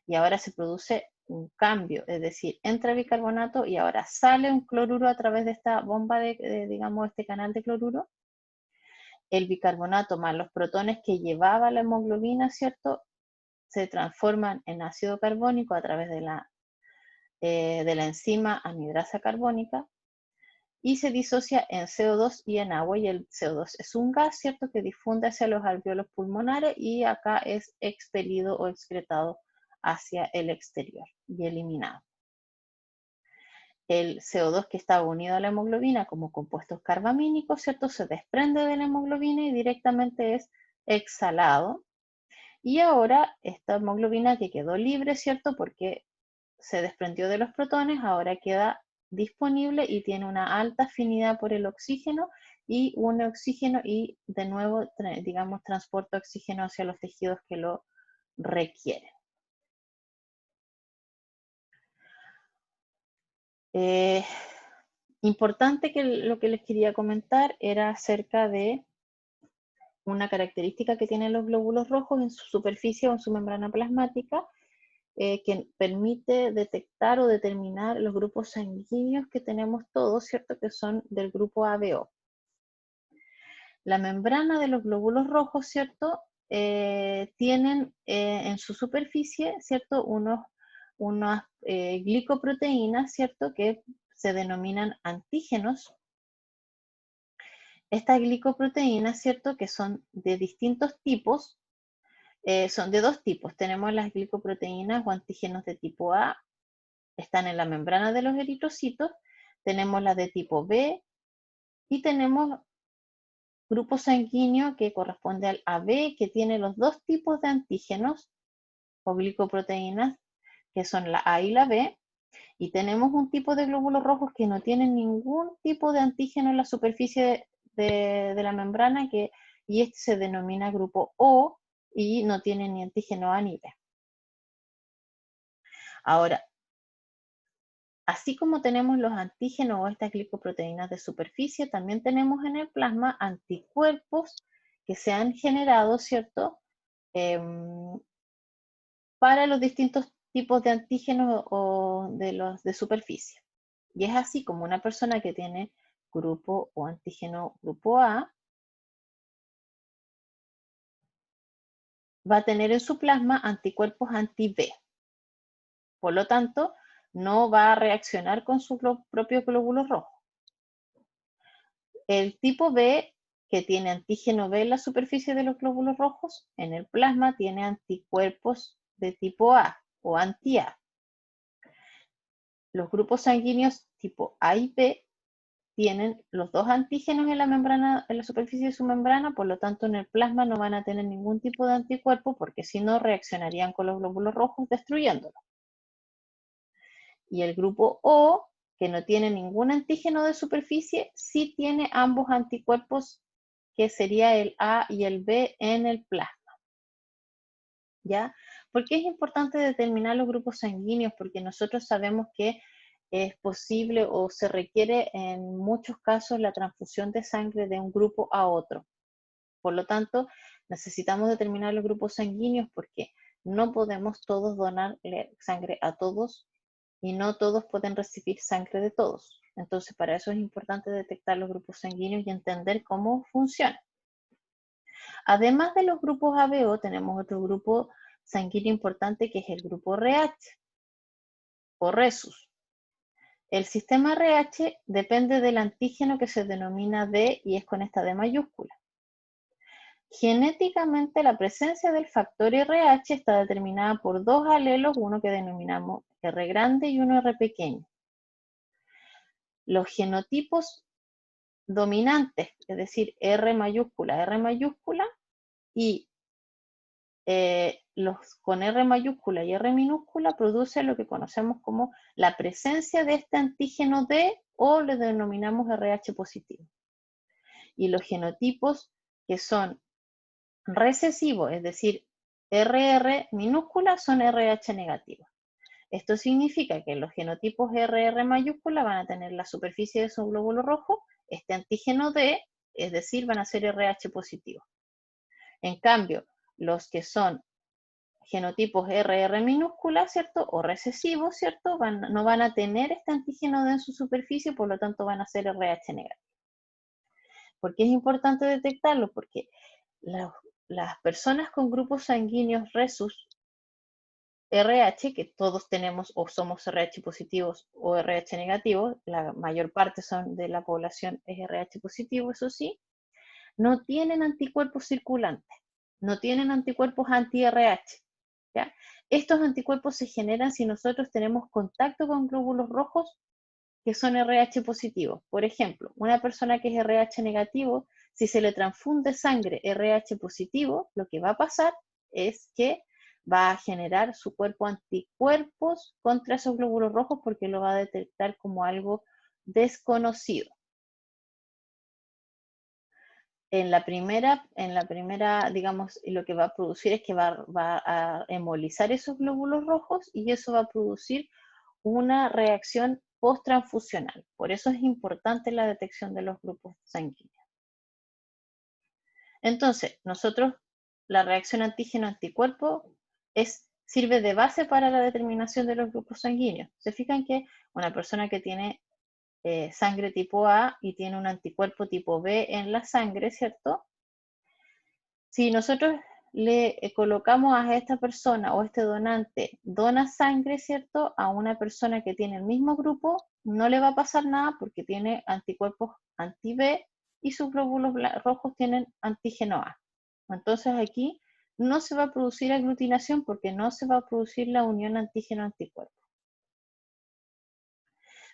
y ahora se produce un cambio, es decir, entra bicarbonato y ahora sale un cloruro a través de esta bomba digamos, este canal de cloruro. El bicarbonato más los protones que llevaba la hemoglobina, ¿cierto?, se transforman en ácido carbónico a través de la enzima anhidrasa carbónica y se disocia en CO2 y en agua, y el CO2 es un gas, ¿cierto?, que difunde hacia los alvéolos pulmonares y acá es expelido o excretado hacia el exterior y eliminado. El CO2 que estaba unido a la hemoglobina como compuestos carbamínicos, ¿cierto?, se desprende de la hemoglobina y directamente es exhalado. Y ahora esta hemoglobina que quedó libre, ¿cierto?, porque se desprendió de los protones, ahora queda disponible y tiene una alta afinidad por el oxígeno y une oxígeno y de nuevo, digamos, transporta oxígeno hacia los tejidos que lo requieren. Importante que lo que les quería comentar era acerca de una característica que tienen los glóbulos rojos en su superficie o en su membrana plasmática, que permite detectar o determinar los grupos sanguíneos que tenemos todos, ¿cierto?, que son del grupo ABO. La membrana de los glóbulos rojos, ¿cierto?, tienen en su superficie, ¿cierto?, unas glicoproteínas, ¿cierto?, que se denominan antígenos. Estas glicoproteínas, ¿cierto?, que son de distintos tipos, son de dos tipos. Tenemos las glicoproteínas o antígenos de tipo A, están en la membrana de los eritrocitos, tenemos las de tipo B y tenemos grupo sanguíneo que corresponde al AB, que tiene los dos tipos de antígenos o glicoproteínas, que son la A y la B, y tenemos un tipo de glóbulos rojos que no tienen ningún tipo de antígeno en la superficie de la membrana, y este se denomina grupo O y no tiene ni antígeno A ni B. Ahora, así como tenemos los antígenos o estas glicoproteínas de superficie, también tenemos en el plasma anticuerpos que se han generado, ¿cierto? Para los distintos tipos de antígenos o de los de superficie. Y es así como una persona que tiene grupo o antígeno grupo A va a tener en su plasma anticuerpos anti-B. Por lo tanto, no va a reaccionar con sus propios glóbulos rojos. El tipo B, que tiene antígeno B en la superficie de los glóbulos rojos, en el plasma tiene anticuerpos de tipo A o anti-A. Los grupos sanguíneos tipo A y B tienen los dos antígenos en la membrana, en la superficie de su membrana, por lo tanto en el plasma no van a tener ningún tipo de anticuerpo porque si no reaccionarían con los glóbulos rojos destruyéndolos. Y el grupo O, que no tiene ningún antígeno de superficie, sí tiene ambos anticuerpos, que sería el A y el B en el plasma. ¿Ya? ¿Por qué es importante determinar los grupos sanguíneos? Porque nosotros sabemos que es posible o se requiere en muchos casos la transfusión de sangre de un grupo a otro. Por lo tanto, necesitamos determinar los grupos sanguíneos porque no podemos todos donarle sangre a todos y no todos pueden recibir sangre de todos. Entonces, para eso es importante detectar los grupos sanguíneos y entender cómo funcionan. Además de los grupos ABO, tenemos otro grupo sanguíneo importante que es el grupo RH o Rhesus. El sistema RH depende del antígeno que se denomina D y es con esta D mayúscula. Genéticamente, la presencia del factor RH está determinada por dos alelos, uno que denominamos R grande y uno R pequeño. Los genotipos dominantes, es decir, R mayúscula, y los con R mayúscula y R minúscula produce lo que conocemos como la presencia de este antígeno D o le denominamos RH positivo. Y los genotipos que son recesivos, es decir, RR minúscula, son RH negativos. Esto significa que los genotipos RR mayúscula van a tener la superficie de su glóbulo rojo, este antígeno D, es decir, van a ser RH positivos. En cambio, los que son genotipos RR minúscula, ¿cierto? O recesivos, ¿cierto? No van a tener este antígeno D en su superficie, por lo tanto van a ser RH negativos. ¿Por qué es importante detectarlo? Porque las personas con grupos sanguíneos Rhesus RH, que todos tenemos o somos RH positivos o RH negativos, la mayor parte de la población es RH positivo, eso sí, no tienen anticuerpos circulantes, no tienen anticuerpos anti-RH. ¿Ya? Estos anticuerpos se generan si nosotros tenemos contacto con glóbulos rojos que son RH positivos. Por ejemplo, una persona que es RH negativo, si se le transfunde sangre RH positivo, lo que va a pasar es que va a generar su cuerpo anticuerpos contra esos glóbulos rojos porque lo va a detectar como algo desconocido. En la primera, digamos, lo que va a producir es que va a hemolizar esos glóbulos rojos y eso va a producir una reacción post-transfusional. Por eso es importante la detección de los grupos sanguíneos. Entonces, nosotros, la reacción antígeno-anticuerpo sirve de base para la determinación de los grupos sanguíneos. Se fijan que una persona que tiene sangre tipo A y tiene un anticuerpo tipo B en la sangre, ¿cierto? Si nosotros le colocamos a esta persona o este donante dona sangre, ¿cierto? A una persona que tiene el mismo grupo, no le va a pasar nada porque tiene anticuerpos anti-B y sus glóbulos rojos tienen antígeno A. Entonces aquí no se va a producir aglutinación porque no se va a producir la unión antígeno-anticuerpo.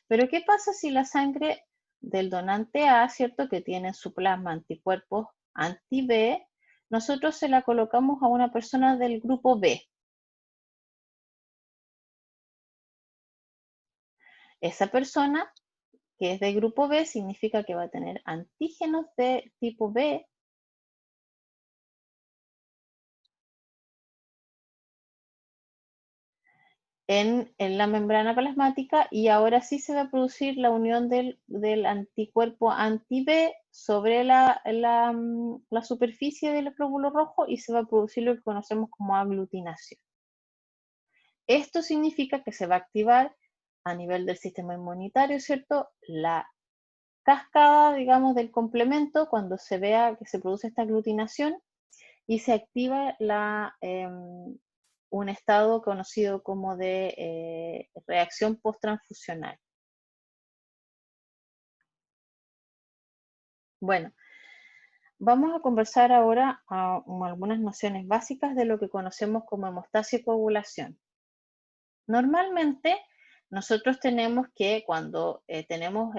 Pero ¿qué pasa si la sangre del donante A, ¿cierto? Que tiene en su plasma anticuerpos anti-B, nosotros se la colocamos a una persona del grupo B? Esa persona que es de grupo B significa que va a tener antígenos de tipo B en la membrana plasmática, y ahora sí se va a producir la unión del anticuerpo anti-B sobre la superficie del glóbulo rojo, y se va a producir lo que conocemos como aglutinación. Esto significa que se va a activar a nivel del sistema inmunitario, ¿cierto?, la cascada, digamos, del complemento cuando se vea que se produce esta aglutinación, y se activa un estado conocido como de reacción posttransfusional. Bueno, vamos a conversar ahora algunas nociones básicas de lo que conocemos como hemostasia y coagulación. Normalmente, nosotros tenemos que, cuando tenemos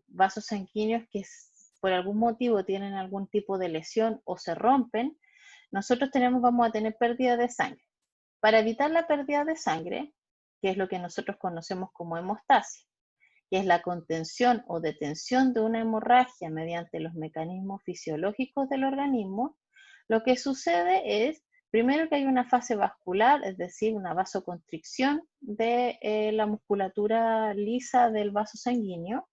vasos sanguíneos que por algún motivo tienen algún tipo de lesión o se rompen, nosotros vamos a tener pérdida de sangre. Para evitar la pérdida de sangre, que es lo que nosotros conocemos como hemostasia, que es la contención o detención de una hemorragia mediante los mecanismos fisiológicos del organismo, lo que sucede es, primero, que hay una fase vascular, es decir, una vasoconstricción de la musculatura lisa del vaso sanguíneo,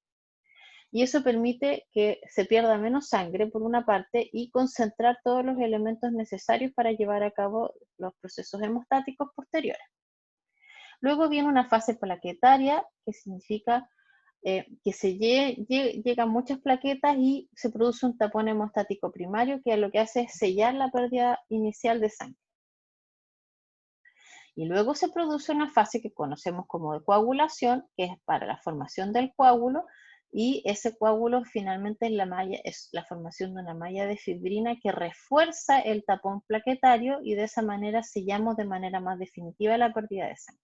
y eso permite que se pierda menos sangre, por una parte, y concentrar todos los elementos necesarios para llevar a cabo los procesos hemostáticos posteriores. Luego viene una fase plaquetaria, que significa que llegan muchas plaquetas y se produce un tapón hemostático primario, que lo que hace es sellar la pérdida inicial de sangre. Y luego se produce una fase que conocemos como de coagulación, que es para la formación del coágulo, y ese coágulo finalmente es la formación de una malla de fibrina que refuerza el tapón plaquetario, y de esa manera sellamos de manera más definitiva la pérdida de sangre.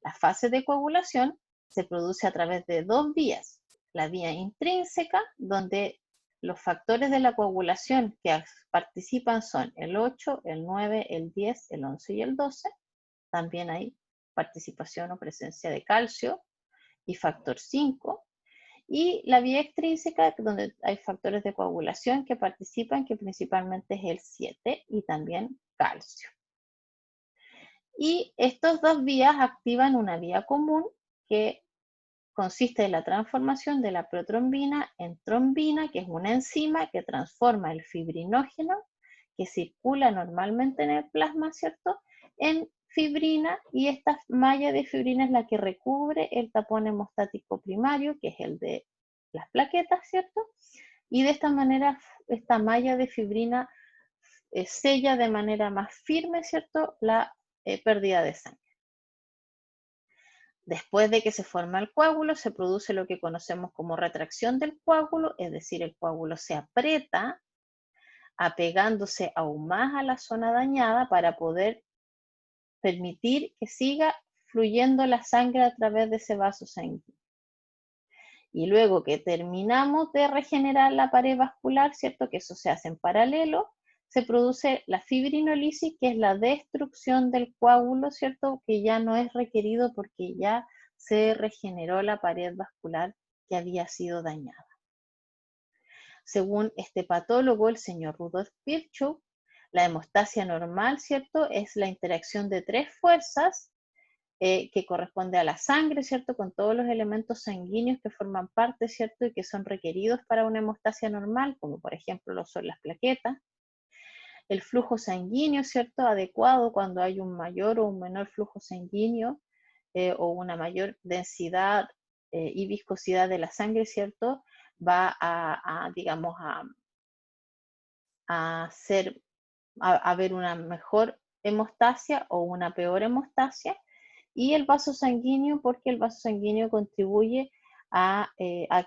La fase de coagulación se produce a través de dos vías: la vía intrínseca, donde los factores de la coagulación que participan son el 8, el 9, el 10, el 11 y el 12. También hay participación o presencia de calcio y factor 5. Y la vía extrínseca, donde hay factores de coagulación que participan, que principalmente es el 7 y también calcio. Y estas dos vías activan una vía común, que consiste en la transformación de la protrombina en trombina, que es una enzima que transforma el fibrinógeno, que circula normalmente en el plasma, ¿cierto?, en fibrina, y esta malla de fibrina es la que recubre el tapón hemostático primario, que es el de las plaquetas, ¿cierto? Y de esta manera, esta malla de fibrina sella de manera más firme, ¿cierto?, la pérdida de sangre. Después de que se forma el coágulo, se produce lo que conocemos como retracción del coágulo, es decir, el coágulo se aprieta, apegándose aún más a la zona dañada para poder permitir que siga fluyendo la sangre a través de ese vaso sanguíneo. Y luego que terminamos de regenerar la pared vascular, ¿cierto?, que eso se hace en paralelo, se produce la fibrinolisis, que es la destrucción del coágulo, ¿cierto?, que ya no es requerido porque ya se regeneró la pared vascular que había sido dañada. Según este patólogo, el señor Rudolf Virchow, la hemostasia normal, ¿cierto?, es la interacción de tres fuerzas que corresponde a la sangre, ¿cierto?, con todos los elementos sanguíneos que forman parte, ¿cierto?, y que son requeridos para una hemostasia normal, como por ejemplo lo son las plaquetas. El flujo sanguíneo, ¿cierto?, adecuado cuando hay un mayor o un menor flujo sanguíneo, o una mayor densidad y viscosidad de la sangre, ¿cierto?, va digamos, a haber una mejor hemostasia o una peor hemostasia. Y el vaso sanguíneo, porque el vaso sanguíneo contribuye a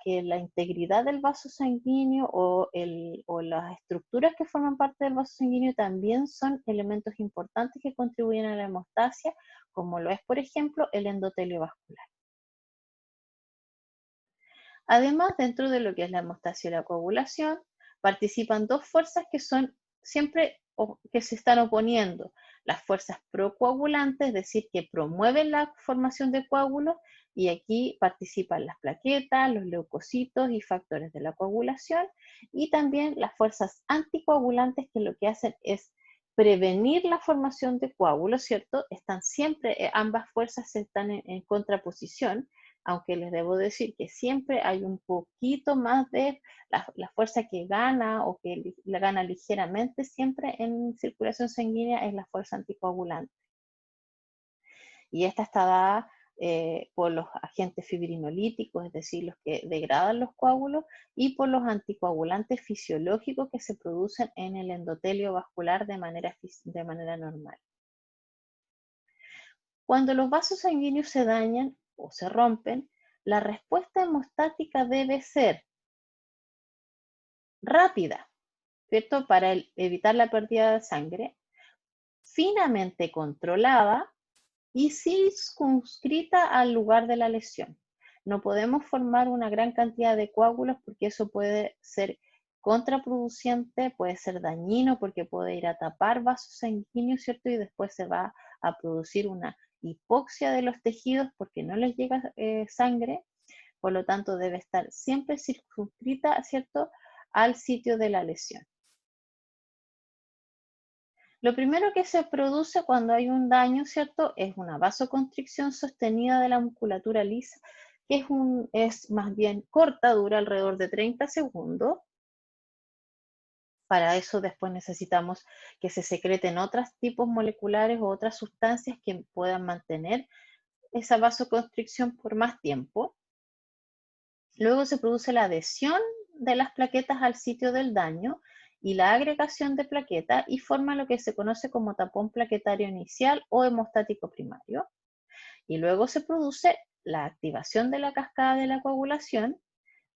que la integridad del vaso sanguíneo o las estructuras que forman parte del vaso sanguíneo también son elementos importantes que contribuyen a la hemostasia, como lo es, por ejemplo, el endotelio vascular. Además, dentro de lo que es la hemostasia y la coagulación, participan dos fuerzas que son siempre que se están oponiendo: las fuerzas procoagulantes, es decir, que promueven la formación de coágulos, y aquí participan las plaquetas, los leucocitos y factores de la coagulación, y también las fuerzas anticoagulantes, que lo que hacen es prevenir la formación de coágulos, ¿cierto? Están siempre, ambas fuerzas están en contraposición, aunque les debo decir que siempre hay un poquito más de la fuerza que gana o que la gana ligeramente siempre en circulación sanguínea es la fuerza anticoagulante. Y esta está dada por los agentes fibrinolíticos, es decir, los que degradan los coágulos, y por los anticoagulantes fisiológicos que se producen en el endotelio vascular de manera normal. Cuando los vasos sanguíneos se dañan o se rompen, la respuesta hemostática debe ser rápida, ¿cierto? Para evitar la pérdida de sangre, finamente controlada y circunscrita al lugar de la lesión. No podemos formar una gran cantidad de coágulos porque eso puede ser contraproducente, puede ser dañino porque puede ir a tapar vasos sanguíneos, ¿cierto? Y después se va a producir una hipoxia de los tejidos porque no les llega sangre, por lo tanto debe estar siempre circunscrita, ¿cierto?, al sitio de la lesión. Lo primero que se produce cuando hay un daño, ¿cierto?, es una vasoconstricción sostenida de la musculatura lisa, que es más bien corta, dura alrededor de 30 segundos. Para eso después necesitamos que se secreten otros tipos moleculares o otras sustancias que puedan mantener esa vasoconstricción por más tiempo. Luego se produce la adhesión de las plaquetas al sitio del daño y la agregación de plaquetas y forma lo que se conoce como tapón plaquetario inicial o hemostático primario. Y luego se produce la activación de la cascada de la coagulación,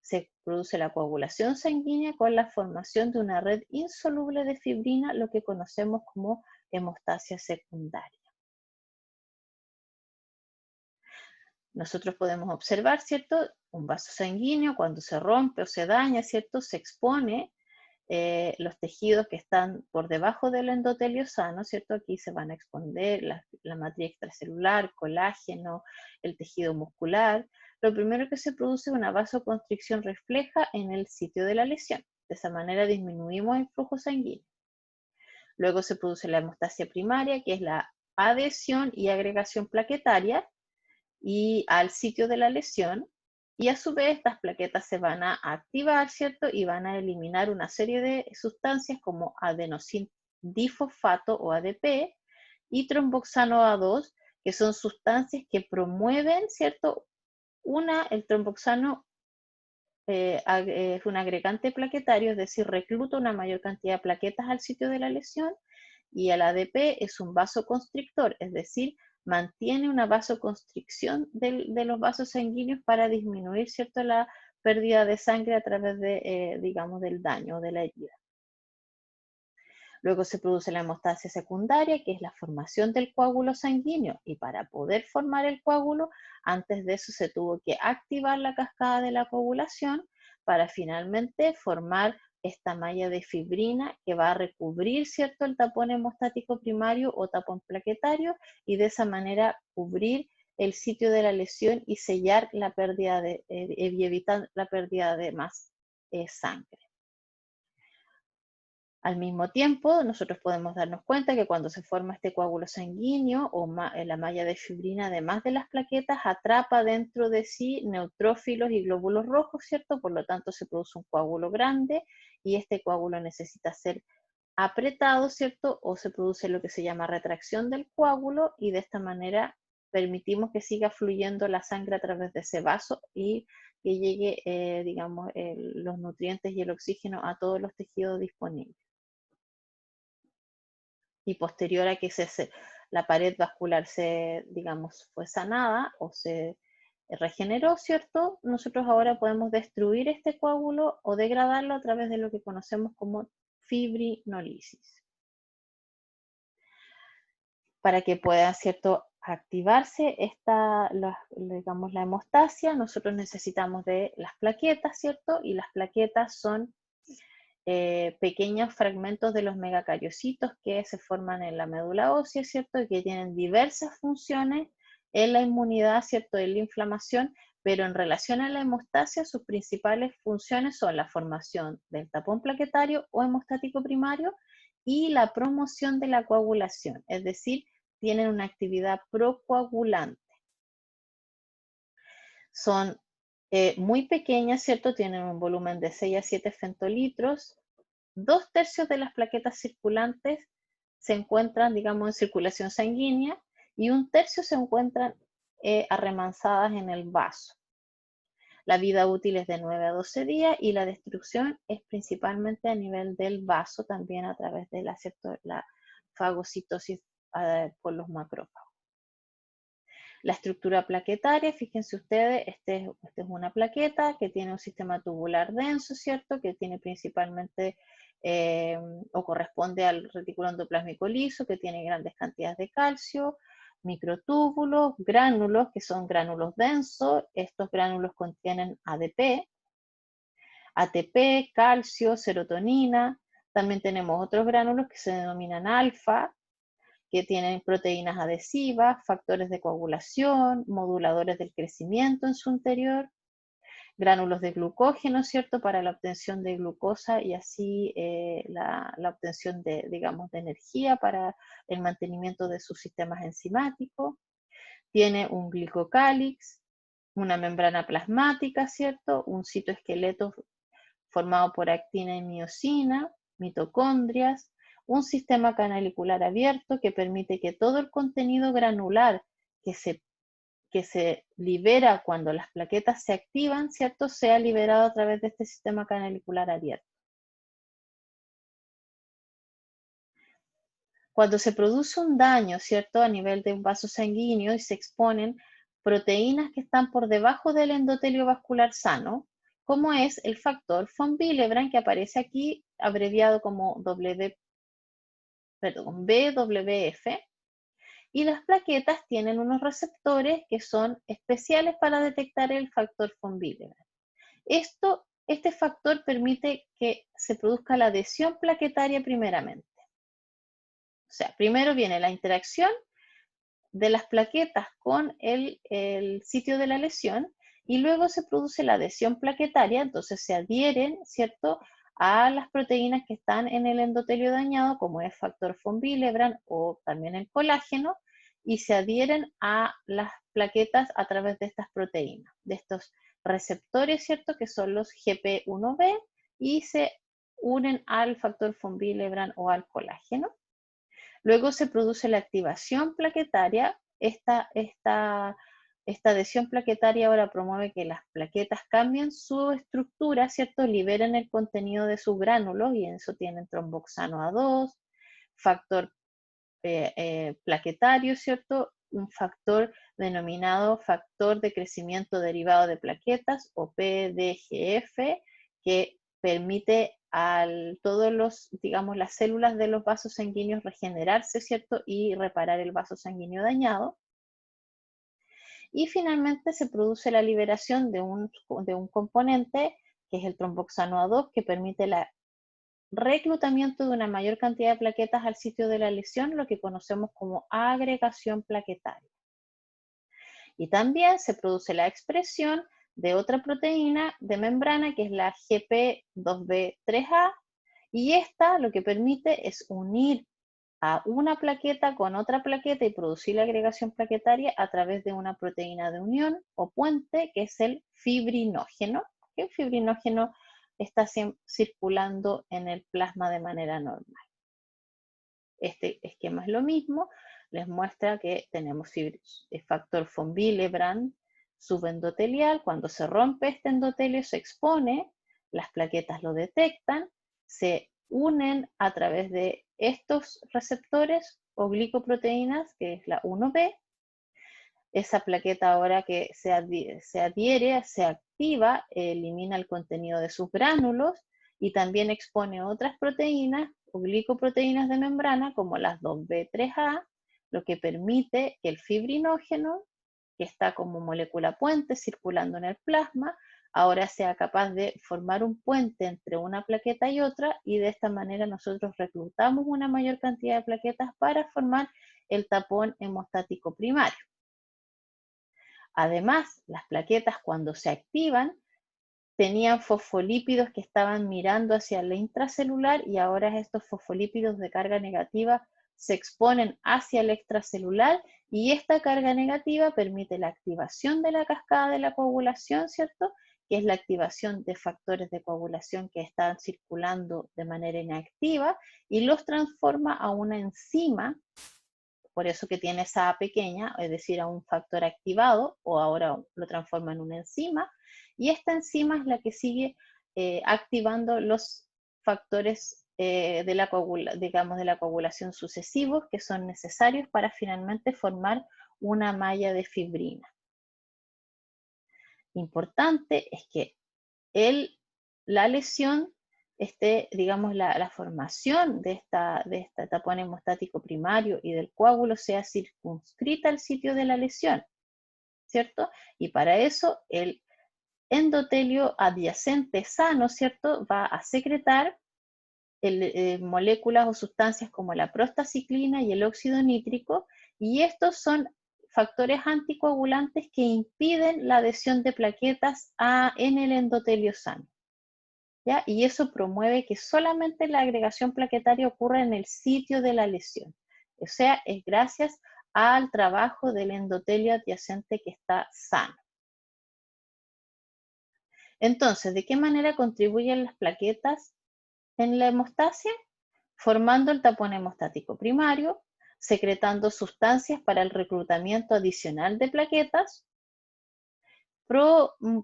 se produce la coagulación sanguínea con la formación de una red insoluble de fibrina, lo que conocemos como hemostasia secundaria. Nosotros podemos observar, ¿cierto? Un vaso sanguíneo cuando se rompe o se daña, ¿cierto? Se expone los tejidos que están por debajo del endotelio sano, ¿cierto? Aquí se van a exponer la matriz extracelular, colágeno, el tejido muscular. Lo primero que se produce es una vasoconstricción refleja en el sitio de la lesión. De esa manera disminuimos el flujo sanguíneo. Luego se produce la hemostasia primaria, que es la adhesión y agregación plaquetaria y al sitio de la lesión, y a su vez estas plaquetas se van a activar, ¿cierto? Y van a eliminar una serie de sustancias como adenosín difosfato o ADP y tromboxano A2, que son sustancias que promueven, ¿cierto? El tromboxano es un agregante plaquetario, es decir, recluta una mayor cantidad de plaquetas al sitio de la lesión, y el ADP es un vasoconstrictor, es decir, mantiene una vasoconstricción de los vasos sanguíneos para disminuir, ¿cierto?, la pérdida de sangre a través de, digamos, del daño o de la herida. Luego se produce la hemostasia secundaria, que es la formación del coágulo sanguíneo, y para poder formar el coágulo, antes de eso se tuvo que activar la cascada de la coagulación para finalmente formar esta malla de fibrina que va a recubrir, ¿cierto?, el tapón hemostático primario o tapón plaquetario, y de esa manera cubrir el sitio de la lesión y sellar la pérdida y evitar la pérdida de más sangre. Al mismo tiempo, nosotros podemos darnos cuenta que cuando se forma este coágulo sanguíneo o la malla de fibrina, además de las plaquetas, atrapa dentro de sí neutrófilos y glóbulos rojos, ¿cierto? Por lo tanto, se produce un coágulo grande y este coágulo necesita ser apretado, ¿cierto? O se produce lo que se llama retracción del coágulo y de esta manera permitimos que siga fluyendo la sangre a través de ese vaso y que llegue, digamos, los nutrientes y el oxígeno a todos los tejidos disponibles. Y posterior a que la pared vascular digamos, fue sanada o se regeneró, ¿cierto? Nosotros ahora podemos destruir este coágulo o degradarlo a través de lo que conocemos como fibrinolisis. Para que pueda, ¿cierto?, activarse digamos, la hemostasia, nosotros necesitamos de las plaquetas, ¿cierto? Y las plaquetas son pequeños fragmentos de los megacariocitos que se forman en la médula ósea, ¿cierto? Y que tienen diversas funciones en la inmunidad, ¿cierto? En la inflamación, pero en relación a la hemostasia, sus principales funciones son la formación del tapón plaquetario o hemostático primario y la promoción de la coagulación, es decir, tienen una actividad procoagulante. Son muy pequeñas, ¿cierto? Tienen un volumen de 6 a 7 femtolitros. 2/3 de las plaquetas circulantes se encuentran, digamos, en circulación sanguínea y 1/3 se encuentran arremansadas en el vaso. La vida útil es de 9 a 12 días y la destrucción es principalmente a nivel del vaso, también a través de la fagocitosis por los macrófagos. La estructura plaquetaria, fíjense ustedes, esta es una plaqueta que tiene un sistema tubular denso, ¿cierto? Que tiene principalmente o corresponde al retículo endoplásmico liso, que tiene grandes cantidades de calcio, microtúbulos, gránulos, que son gránulos densos. Estos gránulos contienen ADP, ATP, calcio, serotonina. También tenemos otros gránulos que se denominan alfa, que tienen proteínas adhesivas, factores de coagulación, moduladores del crecimiento en su interior, gránulos de glucógeno, ¿cierto?, para la obtención de glucosa y así la obtención de, digamos, de energía para el mantenimiento de sus sistemas enzimáticos. Tiene un glicocálix, una membrana plasmática, ¿cierto?, un citoesqueleto formado por actina y miosina, mitocondrias, un sistema canalicular abierto que permite que todo el contenido granular que se libera cuando las plaquetas se activan, ¿cierto?, sea liberado a través de este sistema canalicular abierto. Cuando se produce un daño, ¿cierto?, a nivel de un vaso sanguíneo y se exponen proteínas que están por debajo del endotelio vascular sano, como es el factor von Willebrand, que aparece aquí abreviado como BWF, y las plaquetas tienen unos receptores que son especiales para detectar el factor von Willebrand. Este factor permite que se produzca la adhesión plaquetaria primeramente. O sea, primero viene la interacción de las plaquetas con el sitio de la lesión y luego se produce la adhesión plaquetaria, entonces se adhieren, ¿cierto?, a las proteínas que están en el endotelio dañado, como es factor von Willebrand o también el colágeno, y se adhieren a las plaquetas a través de estas proteínas, de estos receptores, ¿cierto?, que son los GP1B, y se unen al factor von Willebrand o al colágeno. Luego se produce la activación plaquetaria. Esta adhesión plaquetaria ahora promueve que las plaquetas cambien su estructura, ¿cierto? Liberen el contenido de sus gránulos y en eso tienen tromboxano A2, factor plaquetario, ¿cierto? Un factor denominado factor de crecimiento derivado de plaquetas o PDGF, que permite todos los, digamos, las células de los vasos sanguíneos regenerarse, ¿cierto? Y reparar el vaso sanguíneo dañado. Y finalmente se produce la liberación de un componente, que es el tromboxano A2, que permite el reclutamiento de una mayor cantidad de plaquetas al sitio de la lesión, lo que conocemos como agregación plaquetaria. Y también se produce la expresión de otra proteína de membrana, que es la GP2B3A, y esta lo que permite es unir a una plaqueta con otra plaqueta y producir la agregación plaquetaria a través de una proteína de unión o puente, que es el fibrinógeno. El fibrinógeno está circulando en el plasma de manera normal. Este esquema es lo mismo, les muestra que tenemos factor von Willebrand subendotelial. Cuando se rompe este endotelio se expone, las plaquetas lo detectan, se unen a través de estos receptores o glicoproteínas, que es la 1B. Esa plaqueta ahora que se adhiere, se activa, elimina el contenido de sus gránulos y también expone otras proteínas o glicoproteínas de membrana como las 2B3A, lo que permite que el fibrinógeno, que está como molécula puente circulando en el plasma, ahora sea capaz de formar un puente entre una plaqueta y otra, y de esta manera nosotros reclutamos una mayor cantidad de plaquetas para formar el tapón hemostático primario. Además, las plaquetas, cuando se activan, tenían fosfolípidos que estaban mirando hacia el intracelular y ahora estos fosfolípidos de carga negativa se exponen hacia el extracelular y esta carga negativa permite la activación de la cascada de la coagulación, ¿cierto? Que es la activación de factores de coagulación que están circulando de manera inactiva y los transforma a una enzima, por eso que tiene esa A pequeña, es decir, a un factor activado, o ahora lo transforma en una enzima, y esta enzima es la que sigue activando los factores de la coagulación sucesivos que son necesarios para finalmente formar una malla de fibrina. Importante es que la lesión digamos, la formación de este tapón hemostático primario y del coágulo sea circunscrita al sitio de la lesión, ¿cierto? Y para eso el endotelio adyacente sano, ¿cierto? Va a secretar moléculas o sustancias como la prostaciclina y el óxido nítrico, y estos son factores anticoagulantes que impiden la adhesión de plaquetas en el endotelio sano. ¿Ya? Y eso promueve que solamente la agregación plaquetaria ocurra en el sitio de la lesión. O sea, es gracias al trabajo del endotelio adyacente que está sano. Entonces, ¿de qué manera contribuyen las plaquetas en la hemostasia? Formando el tapón hemostático primario, secretando sustancias para el reclutamiento adicional de plaquetas,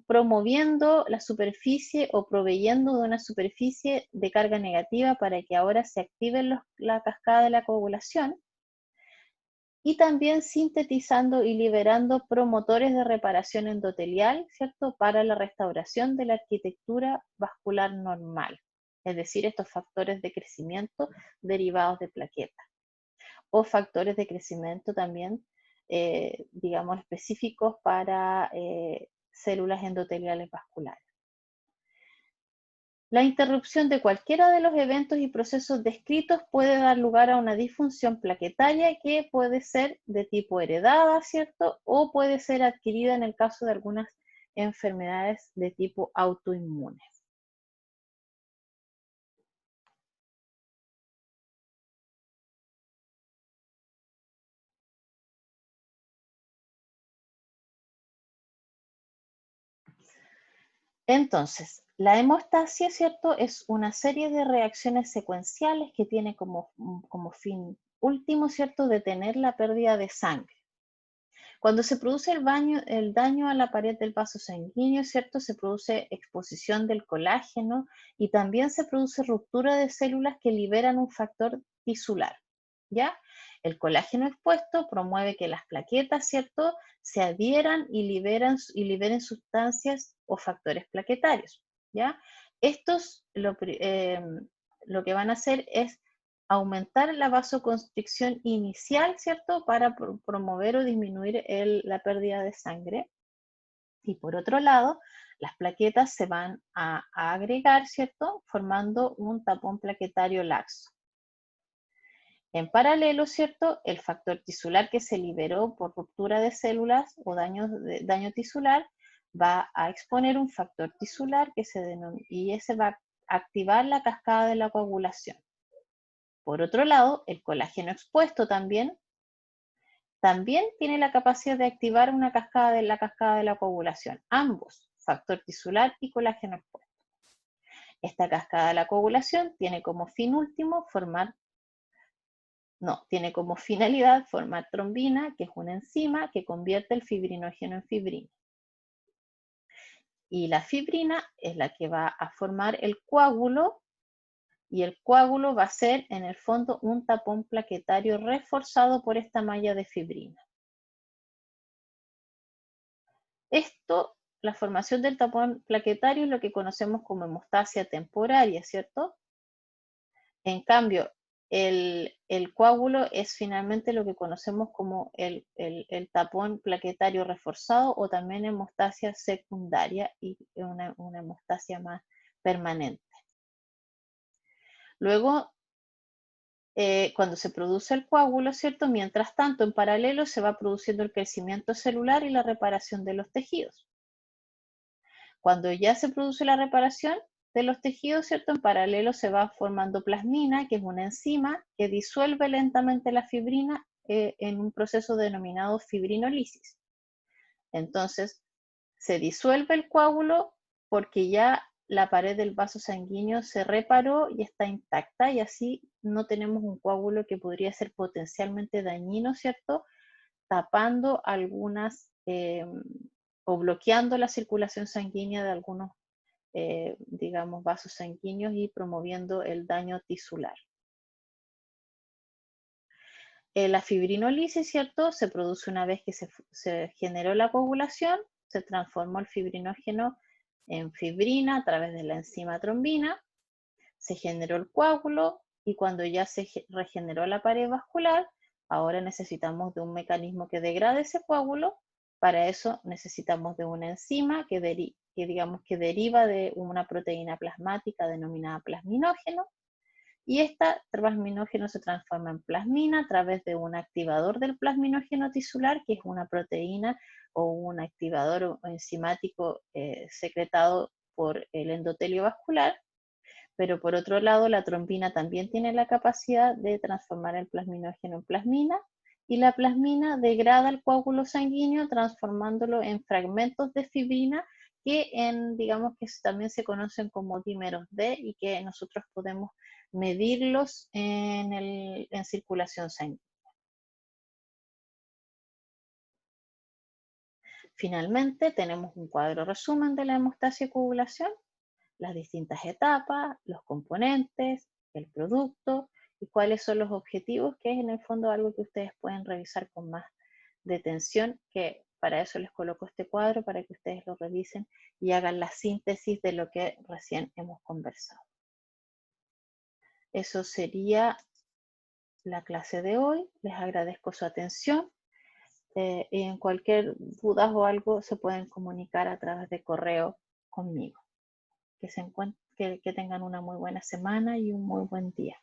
promoviendo la superficie o proveyendo de una superficie de carga negativa para que ahora se active la cascada de la coagulación, y también sintetizando y liberando promotores de reparación endotelial, ¿cierto?, para la restauración de la arquitectura vascular normal, es decir, estos factores de crecimiento derivados de plaquetas, o factores de crecimiento también, digamos, específicos para células endoteliales vasculares. La interrupción de cualquiera de los eventos y procesos descritos puede dar lugar a una disfunción plaquetaria que puede ser de tipo heredada, ¿cierto? O puede ser adquirida en el caso de algunas enfermedades de tipo autoinmune. Entonces, la hemostasia, ¿cierto?, es una serie de reacciones secuenciales que tiene como fin último, ¿cierto?, detener la pérdida de sangre. Cuando se produce el daño a la pared del vaso sanguíneo, ¿cierto?, se produce exposición del colágeno y también se produce ruptura de células que liberan un factor tisular, ¿ya? El colágeno expuesto promueve que las plaquetas, ¿cierto?, se adhieran y liberen sustancias o factores plaquetarios, ¿ya? Estos lo que van a hacer es aumentar la vasoconstricción inicial, ¿cierto?, para promover o disminuir la pérdida de sangre. Y por otro lado, las plaquetas se van a agregar, ¿cierto?, formando un tapón plaquetario laxo. En paralelo, ¿cierto?, el factor tisular que se liberó por ruptura de células o daño tisular va a exponer un factor tisular y ese va a activar la cascada de la coagulación. Por otro lado, el colágeno expuesto también tiene la capacidad de activar la cascada de la coagulación, ambos, factor tisular y colágeno expuesto. Esta cascada de la coagulación tiene como finalidad formar trombina, que es una enzima que convierte el fibrinógeno en fibrina. Y la fibrina es la que va a formar el coágulo, y el coágulo va a ser, en el fondo, un tapón plaquetario reforzado por esta malla de fibrina. La formación del tapón plaquetario es lo que conocemos como hemostasia temporaria, ¿cierto? En cambio, el coágulo es finalmente lo que conocemos como el tapón plaquetario reforzado o también hemostasia secundaria y una hemostasia más permanente. Luego, cuando se produce el coágulo, ¿cierto? Mientras tanto, en paralelo se va produciendo el crecimiento celular y la reparación de los tejidos. Cuando ya se produce la reparación de los tejidos, ¿cierto? En paralelo se va formando plasmina, que es una enzima que disuelve lentamente la fibrina en un proceso denominado fibrinolisis. Entonces, se disuelve el coágulo porque ya la pared del vaso sanguíneo se reparó y está intacta, y así no tenemos un coágulo que podría ser potencialmente dañino, ¿cierto? Tapando algunas o bloqueando la circulación sanguínea de algunos, digamos, vasos sanguíneos y promoviendo el daño tisular. La fibrinolisis, ¿cierto? Se produce una vez que se generó la coagulación, se transformó el fibrinógeno en fibrina a través de la enzima trombina, se generó el coágulo y cuando ya se regeneró la pared vascular, ahora necesitamos de un mecanismo que degrade ese coágulo. Para eso necesitamos de una enzima digamos que deriva de una proteína plasmática denominada plasminógeno, y esta plasminógeno se transforma en plasmina a través de un activador del plasminógeno tisular, que es una proteína o un activador enzimático secretado por el endotelio vascular. Pero por otro lado, la trombina también tiene la capacidad de transformar el plasminógeno en plasmina, y la plasmina degrada el coágulo sanguíneo transformándolo en fragmentos de fibrina que digamos que también se conocen como dímeros D y que nosotros podemos medirlos en circulación sanguínea. Finalmente, tenemos un cuadro resumen de la hemostasia y coagulación, las distintas etapas, los componentes, el producto y cuáles son los objetivos, que es en el fondo algo que ustedes pueden revisar con más detención, que para eso les coloco este cuadro, para que ustedes lo revisen y hagan la síntesis de lo que recién hemos conversado. Eso sería la clase de hoy. Les agradezco su atención. Y en cualquier duda o algo se pueden comunicar a través de correo conmigo. Que tengan una muy buena semana y un muy buen día.